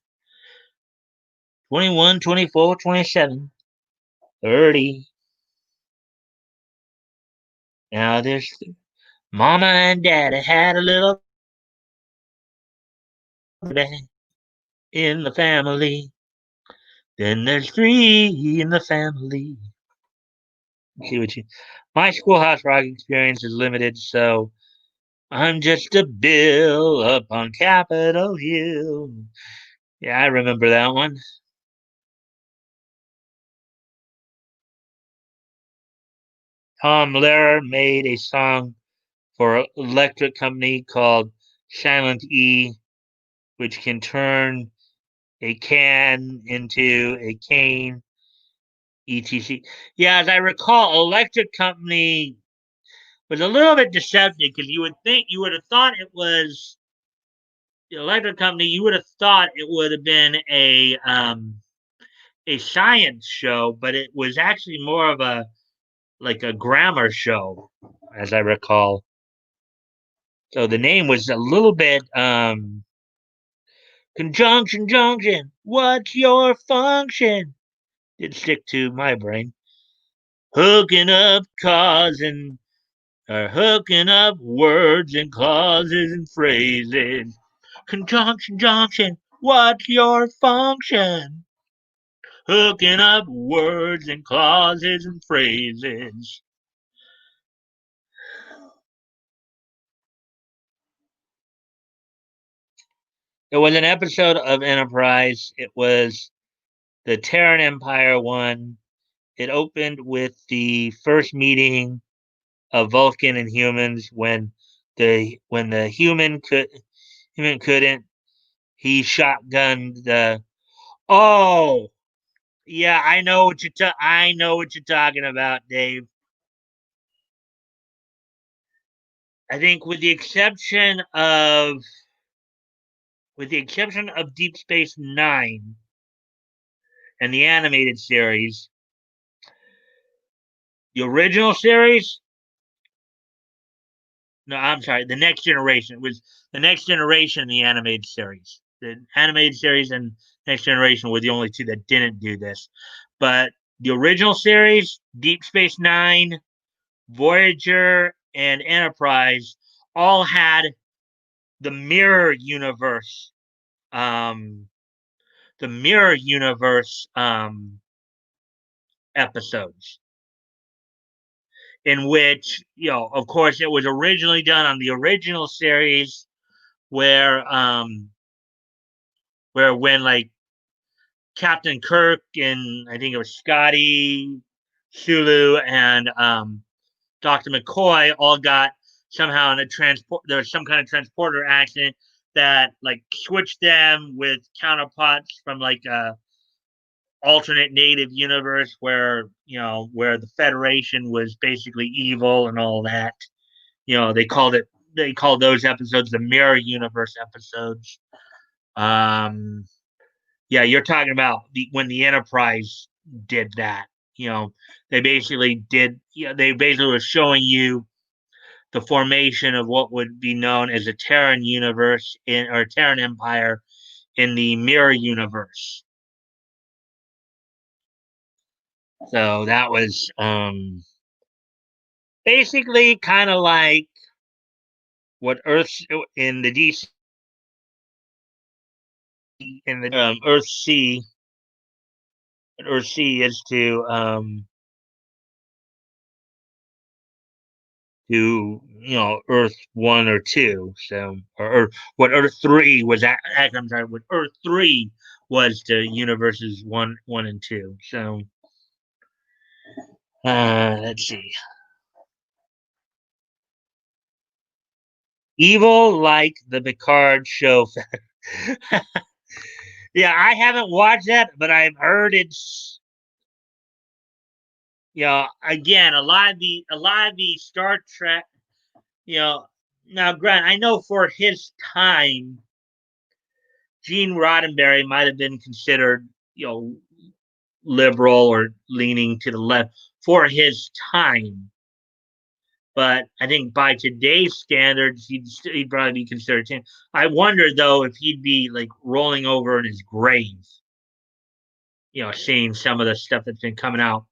21, 24, 27, 30. Now there's Mama and Daddy had a little baby in the family. Then there's three in the family. See what you. My Schoolhouse Rock experience is limited, so I'm just a bill up on Capitol Hill. Yeah, I remember that one. Tom Lehrer made a song for electric company called Silent E, which can turn a can into a cane, etc. Yeah, as I recall, electric company was a little bit deceptive because you would have thought it was the electric company. You would have thought it would have been a science show, but it was actually more of a like a grammar show, as I recall. So the name was a little bit conjunction junction. What's your function? Didn't stick to my brain. Hooking up cause and or hooking up words and clauses and phrases. Conjunction junction. What's your function? Hooking up words and clauses and phrases. There was an episode of Enterprise. It was the Terran Empire one. It opened with the first meeting of Vulcan and humans when the when the human couldn't, he shotgunned the. Oh, yeah, I know what you're talking about, Dave. I think with the exception of Deep Space Nine and the animated series, the original series. No, I'm sorry. The Next Generation. It was the Next Generation, the animated series. The animated series and Next Generation were the only two that didn't do this. But the original series, Deep Space Nine, Voyager, and Enterprise all had the mirror universe. Um, the mirror universe episodes, in which, of course, it was originally done on the original series, where when like Captain Kirk and I think it was Scotty, Sulu, and Dr. McCoy all got somehow in a transport. There was some kind of transporter accident that like switched them with counterparts from like a alternate native universe where where the Federation was basically evil and all that. They called those episodes the mirror universe episodes. Um, yeah, you're talking about when the Enterprise did that. They basically did. They basically were showing you the formation of what would be known as a Terran universe or Terran Empire in the mirror universe. So that was basically kind of like what Earth in the DC in the Earth C is to Earth 1 or 2. So or what Earth 3 was at. I'm sorry, what Earth 3 was to universes 1 and 2. So let's see. Evil like the Picard show. Yeah, I haven't watched that, but I've heard it's again a lot of the Star Trek. Now Grant, I know for his time, Gene Roddenberry might have been considered liberal or leaning to the left for his time. But I think by today's standards, he'd probably be considered. I wonder though if he'd be like rolling over in his grave, seeing some of the stuff that's been coming out,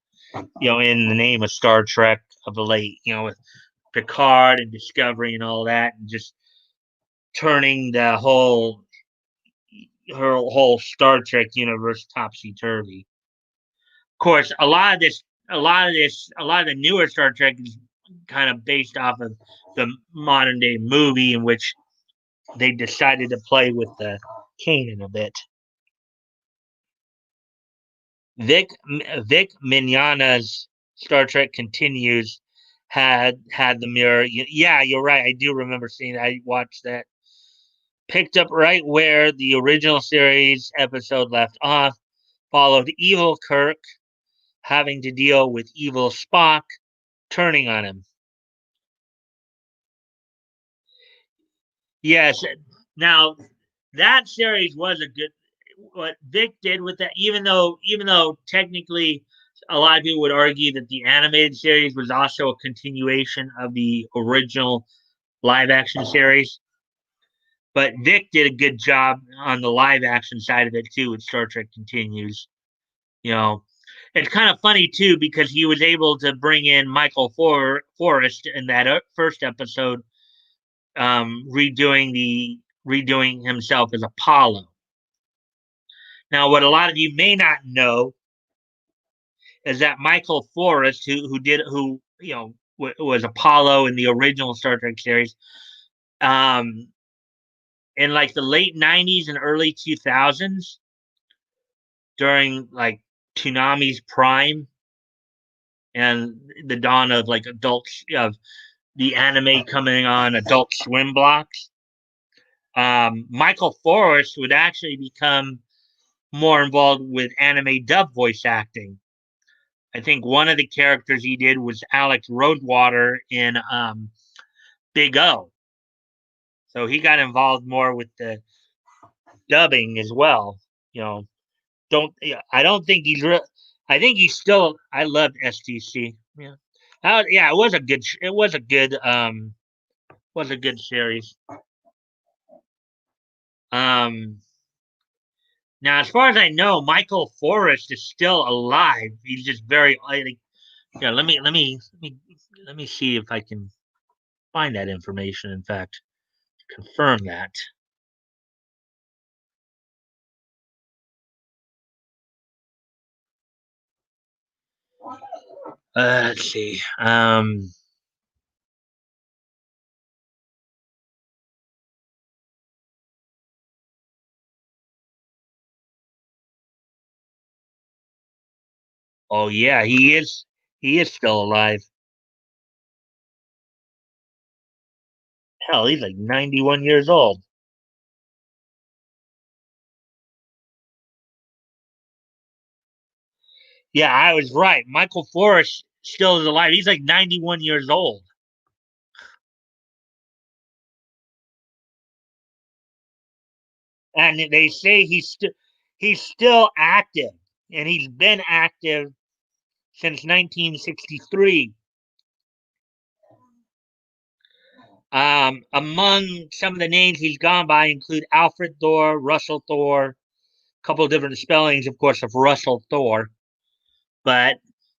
in the name of Star Trek of the late, with Picard and Discovery and all that, and just turning her whole Star Trek universe topsy turvy. Of course, a lot of the newer Star Trek is kind of based off of the modern day movie, in which they decided to play with the canon a bit. Vic Mignogna's Star Trek Continues had the mirror. Yeah, you're right. I do remember seeing that. I watched that. Picked up right where the original series episode left off. Followed evil Kirk having to deal with evil Spock turning on him. Yes. Now that series was a good. What Vic did with that, even though technically a lot of people would argue that the animated series was also a continuation of the original live action series, but Vic did a good job on the live action side of it too with Star Trek Continues. You know, it's kind of funny too because he was able to bring in Michael Forrest in that first episode, redoing himself as Apollo. Now, what a lot of you may not know is that Michael Forrest, who was Apollo in the original Star Trek series, um, in like the late '90s and early 2000s, during like Toonami's prime and the dawn of like adults of the anime coming on Adult Swim blocks. Michael Forrest would actually become more involved with anime dub voice acting. I think one of the characters he did was Alex Roadwater in Big O. So he got involved more with the dubbing as well. You know, don't I don't think he's real. I think he's still. I loved STC. Yeah, yeah. It was a good. It was a good. Was a good series. Um, Now, as far as I know, Michael Forrest is still alive. He's just very. Yeah. Let me see if I can find that information. In fact, confirm that. Let's see. Oh yeah, he is. He is still alive. Hell, he's like 91 years old. Yeah, I was right. Michael Forrest still is alive. He's like 91 years old. And they say he's still active, and he's been active since 1963. Among some of the names he's gone by include Alfred Thor, Russell Thor, a couple of different spellings, of course, of Russell Thor. But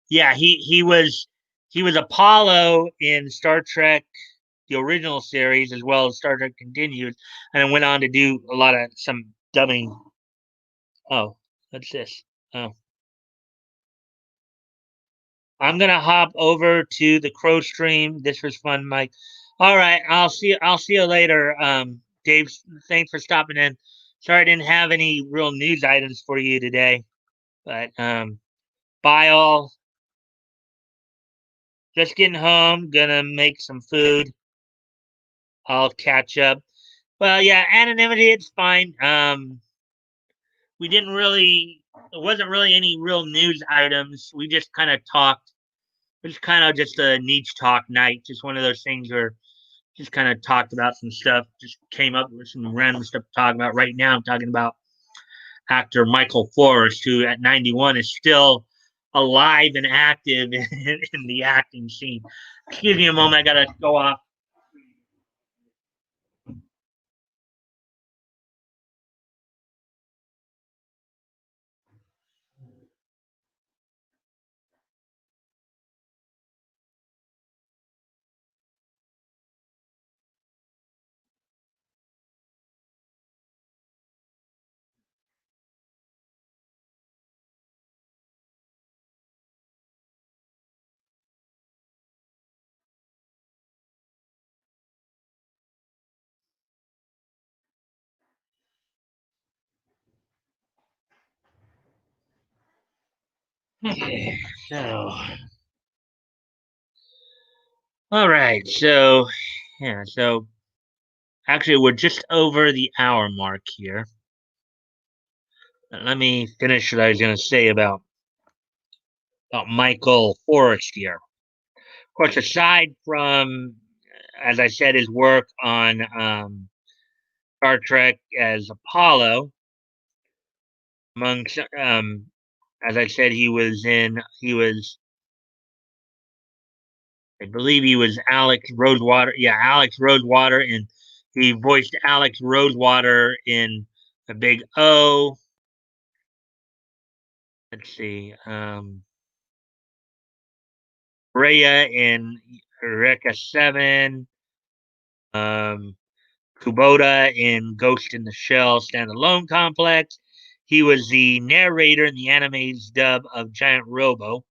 yeah, he was Apollo in Star Trek, the original series, as well as Star Trek Continued, and then went on to do a lot of some dubbing. Oh, what's this? Oh, I'm gonna hop over to the Crow stream. This was fun, Mike. All right, I'll see you later. Dave, thanks for stopping in. Sorry I didn't have any real news items for you today, but bye all. Just getting home, gonna make some food. I'll catch up. Well, yeah, anonymity, it's fine. We didn't really, it wasn't really any real news items. We just kind of talked. It was kind of just a niche talk night, just one of those things where just kind of talked about some stuff, just came up with some random stuff to talk about. Right now, I'm talking about actor Michael Forrest, who at 91 is still alive and active in the acting scene. Excuse me a moment, I gotta go off. Okay, so all right, so actually we're just over the hour mark here. Let me finish what I was going to say about Michael Forrest here. Of course, aside from, as I said, his work on Star Trek as Apollo, among as I said, I believe he was Alex Rosewater. Yeah, Alex Rosewater, and he voiced Alex Rosewater in The Big O. Let's see, Rhea in Eureka 7, um, Kubota in Ghost in the Shell standalone complex. He was the narrator in the anime's dub of Giant Robo.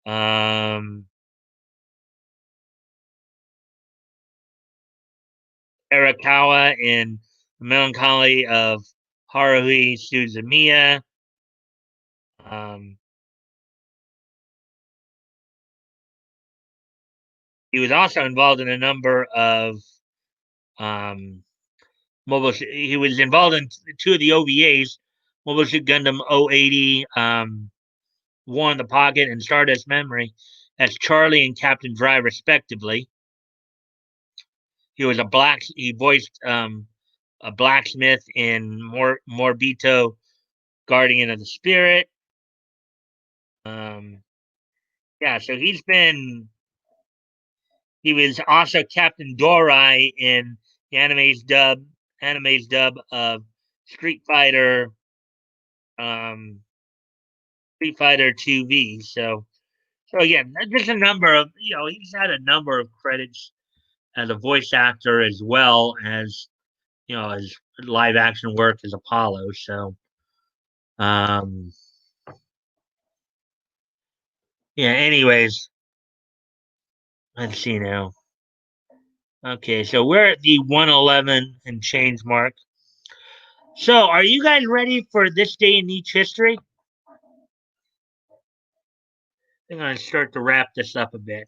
Um, Arakawa in The Melancholy of Haruhi Suzumiya. Um, He was also involved in a number of um, mobile. He was involved in two of the OVAs, Mobile Suit Gundam 080, War in the Pocket, and Stardust Memory, as Charlie and Captain Dry, respectively. He was He voiced a blacksmith in Morbito, Guardian of the Spirit. Um, yeah, so he was also Captain Dorai in the anime's dub of Street Fighter, um, Street Fighter 2V. So again, there's a number of he's had a number of credits as a voice actor as well as his live action work as Apollo. So um, yeah. Anyways, let's see now. Okay, so we're at the 111 and change mark. So, are you guys ready for this day in each history? I'm going to start to wrap this up a bit.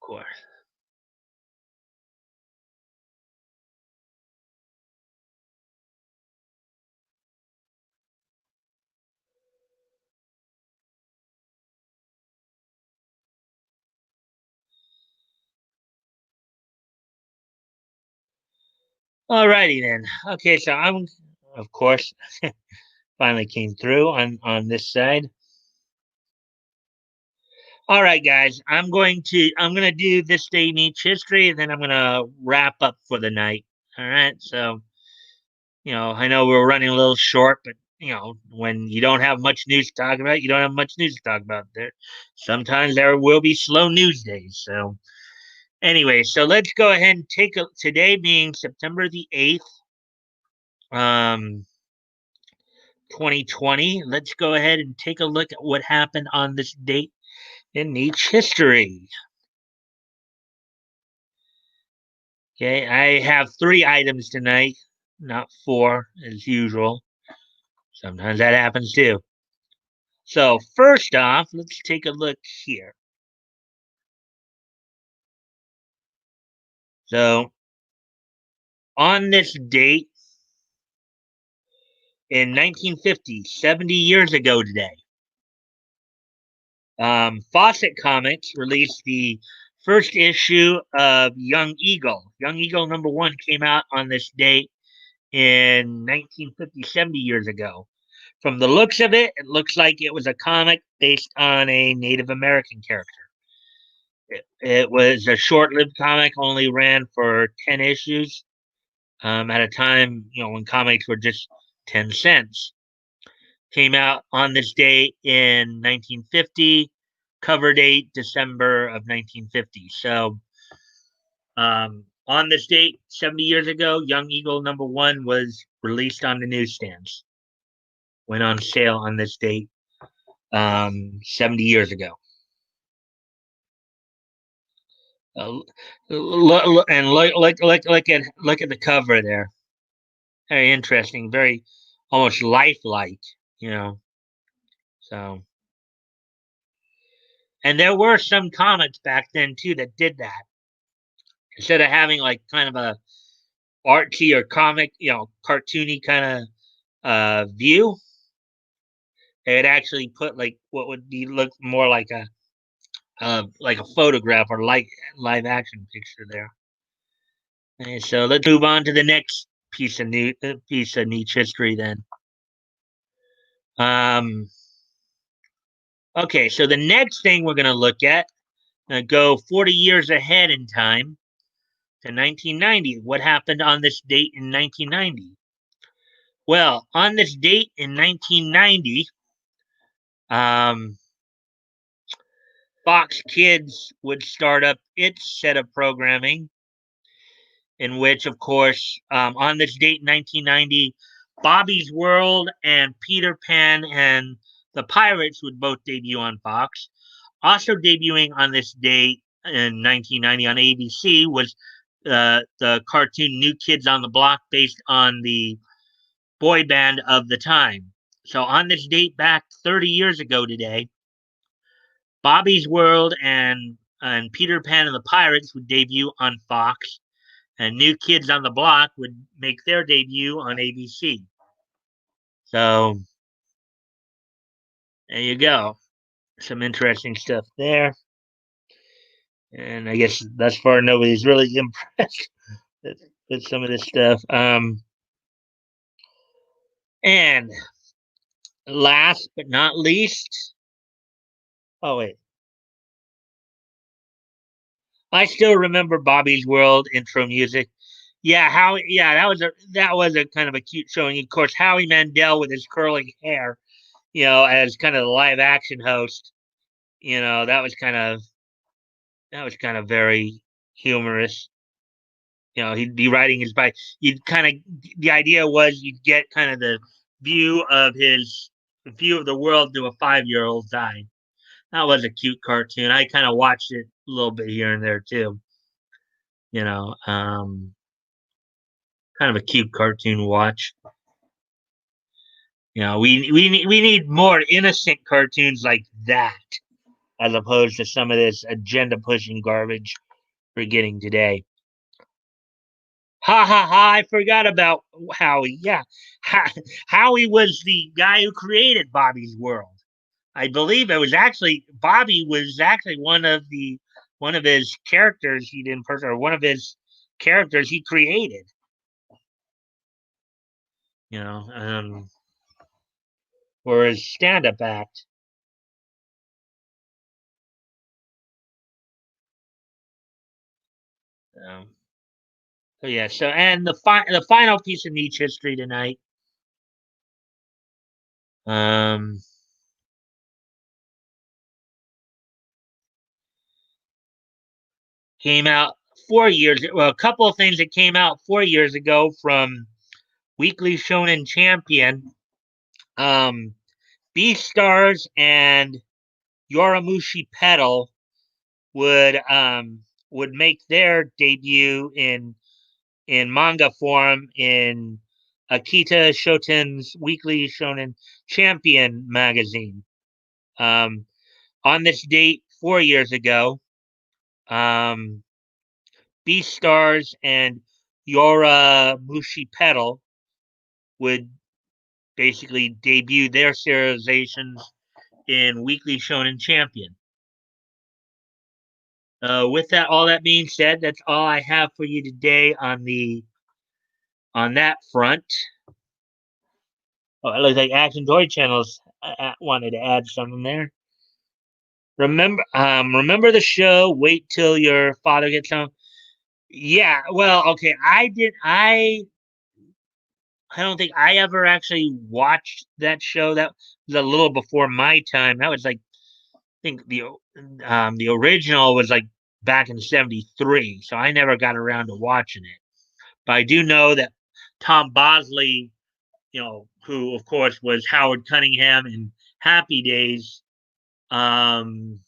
Of course. Alrighty then. Okay, so of course, finally came through on this side. All right, guys, I'm gonna do this day in each history, and then I'm gonna wrap up for the night. All right, so I know we're running a little short, but when you don't have much news to talk about, you don't have much news to talk about. Sometimes there will be slow news days. So anyway, so let's go ahead and today being September the 8th, um, 2020. Let's go ahead and take a look at what happened on this date in each history. Okay, I have 3 items tonight, not 4 as usual. Sometimes that happens too. So first off, let's take a look here. So on this date in 1950, 70 years ago today, Fawcett Comics released the first issue of Young Eagle. Young Eagle #1 came out on this date in 1950, 70 years ago. From the looks of it, it looks like it was a comic based on a Native American character. It was a short-lived comic, only ran for 10 issues at a time, when comics were just 10 cents. Came out on this date in 1950, cover date December of 1950. So on this date, 70 years ago, Young Eagle #1 was released on the newsstands. Went on sale on this date 70 years ago. And look at the cover there. Very interesting. Very almost lifelike. You know. So, and there were some comics back then too that did that. Instead of having like kind of a artsy or comic, cartoony kind of view, they'd actually put like what would be look more like a photograph or like live action picture there. And so let's move on to the next piece of niche history then. Um, okay, so the next thing we're going to look at, go 40 years ahead in time to 1990. What happened on this date in 1990? Well, on this date in 1990, um, Fox Kids would start up its set of programming. in which, of course, on this date, 1990, Bobby's World and Peter Pan and the Pirates would both debut on Fox. Also debuting on this date in 1990 on ABC was the cartoon New Kids on the Block, based on the boy band of the time. So on this date back 30 years ago today, Bobby's World and Peter Pan and the Pirates would debut on Fox, and New Kids on the Block would make their debut on ABC. So there you go. Some interesting stuff there. And I guess thus far nobody's really impressed with some of this stuff. And last but not least, oh wait, I still remember Bobby's World intro music. Yeah, how? Yeah, that was a kind of a cute showing. Of course, Howie Mandel with his curling hair, as kind of the live action host. That was kind of very humorous. He'd be riding his bike. You'd kind of the idea was you'd get kind of the view of his view of the world through a 5-year old's eye. That was a cute cartoon. I kind of watched it a little bit here and there too. You know, um, Kind of a cute cartoon watch. We need more innocent cartoons like that, as opposed to some of this agenda pushing garbage we're getting today. Ha ha ha! I forgot about Howie. Yeah, Howie was the guy who created Bobby's World. I believe it was actually Bobby was actually one of his characters he didn't person or one of his characters he created. You know, for his stand-up act. Um, so yeah. And the final piece of niche history tonight. Um, Came out 4 years. Well, a couple of things that came out 4 years ago from Weekly Shonen Champion. Um, Beastars and Yoramushi Pedal would make their debut in manga form in Akita Shoten's Weekly Shonen Champion magazine. Um, on this date 4 years ago, um, Beastars and Yoramushi Pedal would basically debut their serializations in Weekly Shonen Champion. With that, all that being said, that's all I have for you today on that front. Oh, it looks like Action Toy Channels wanted to add something there. Remember the show. Wait till your father gets home. Yeah, well, okay. I don't think I ever actually watched that show. That was a little before my time. That was like I think the original was like back in '73, so I never got around to watching it. But I do know that Tom Bosley, who of course was Howard Cunningham in Happy Days, um,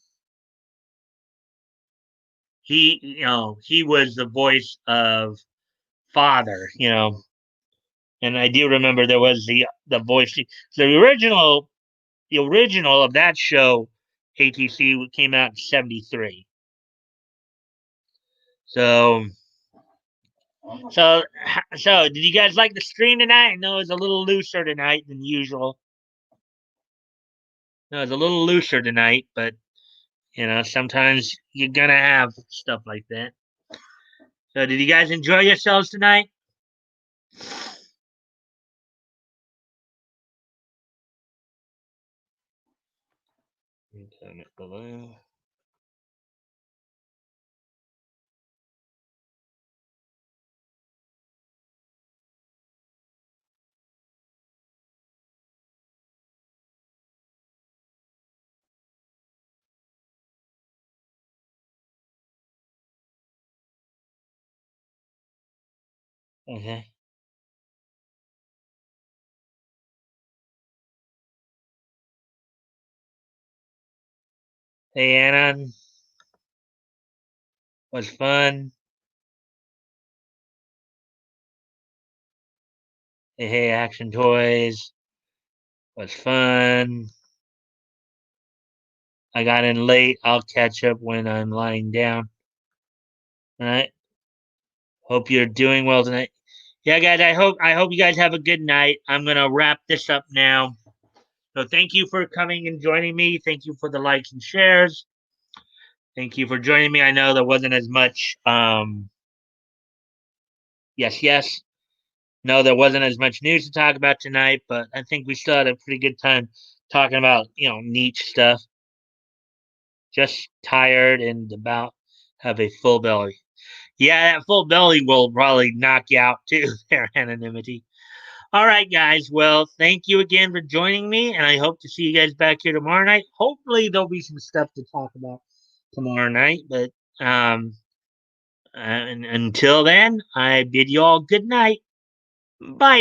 he was the voice of Father, and I do remember there was the voice, the original of that show, ATC came out in '73. So, so did you guys like the stream tonight? I know it's a little looser tonight than usual. No, it's a little looser tonight, but sometimes you're gonna have stuff like that. So, did you guys enjoy yourselves tonight? Okay. Hey, Anna, was fun. Hey, Action Toys was fun. I got in late. I'll catch up when I'm lying down. All right. Hope you're doing well tonight. Yeah, guys. I hope you guys have a good night. I'm gonna wrap this up now. So thank you for coming and joining me. Thank you for the likes and shares. Thank you for joining me. I know there wasn't as much. Yes, yes. No, there wasn't as much news to talk about tonight, but I think we still had a pretty good time talking about neat stuff. Just tired and about have a full belly. Yeah, that full belly will probably knock you out too. There, anonymity. All right, guys. Well, thank you again for joining me, and I hope to see you guys back here tomorrow night. Hopefully, there'll be some stuff to talk about tomorrow night. But and until then, I bid you all good night. Bye.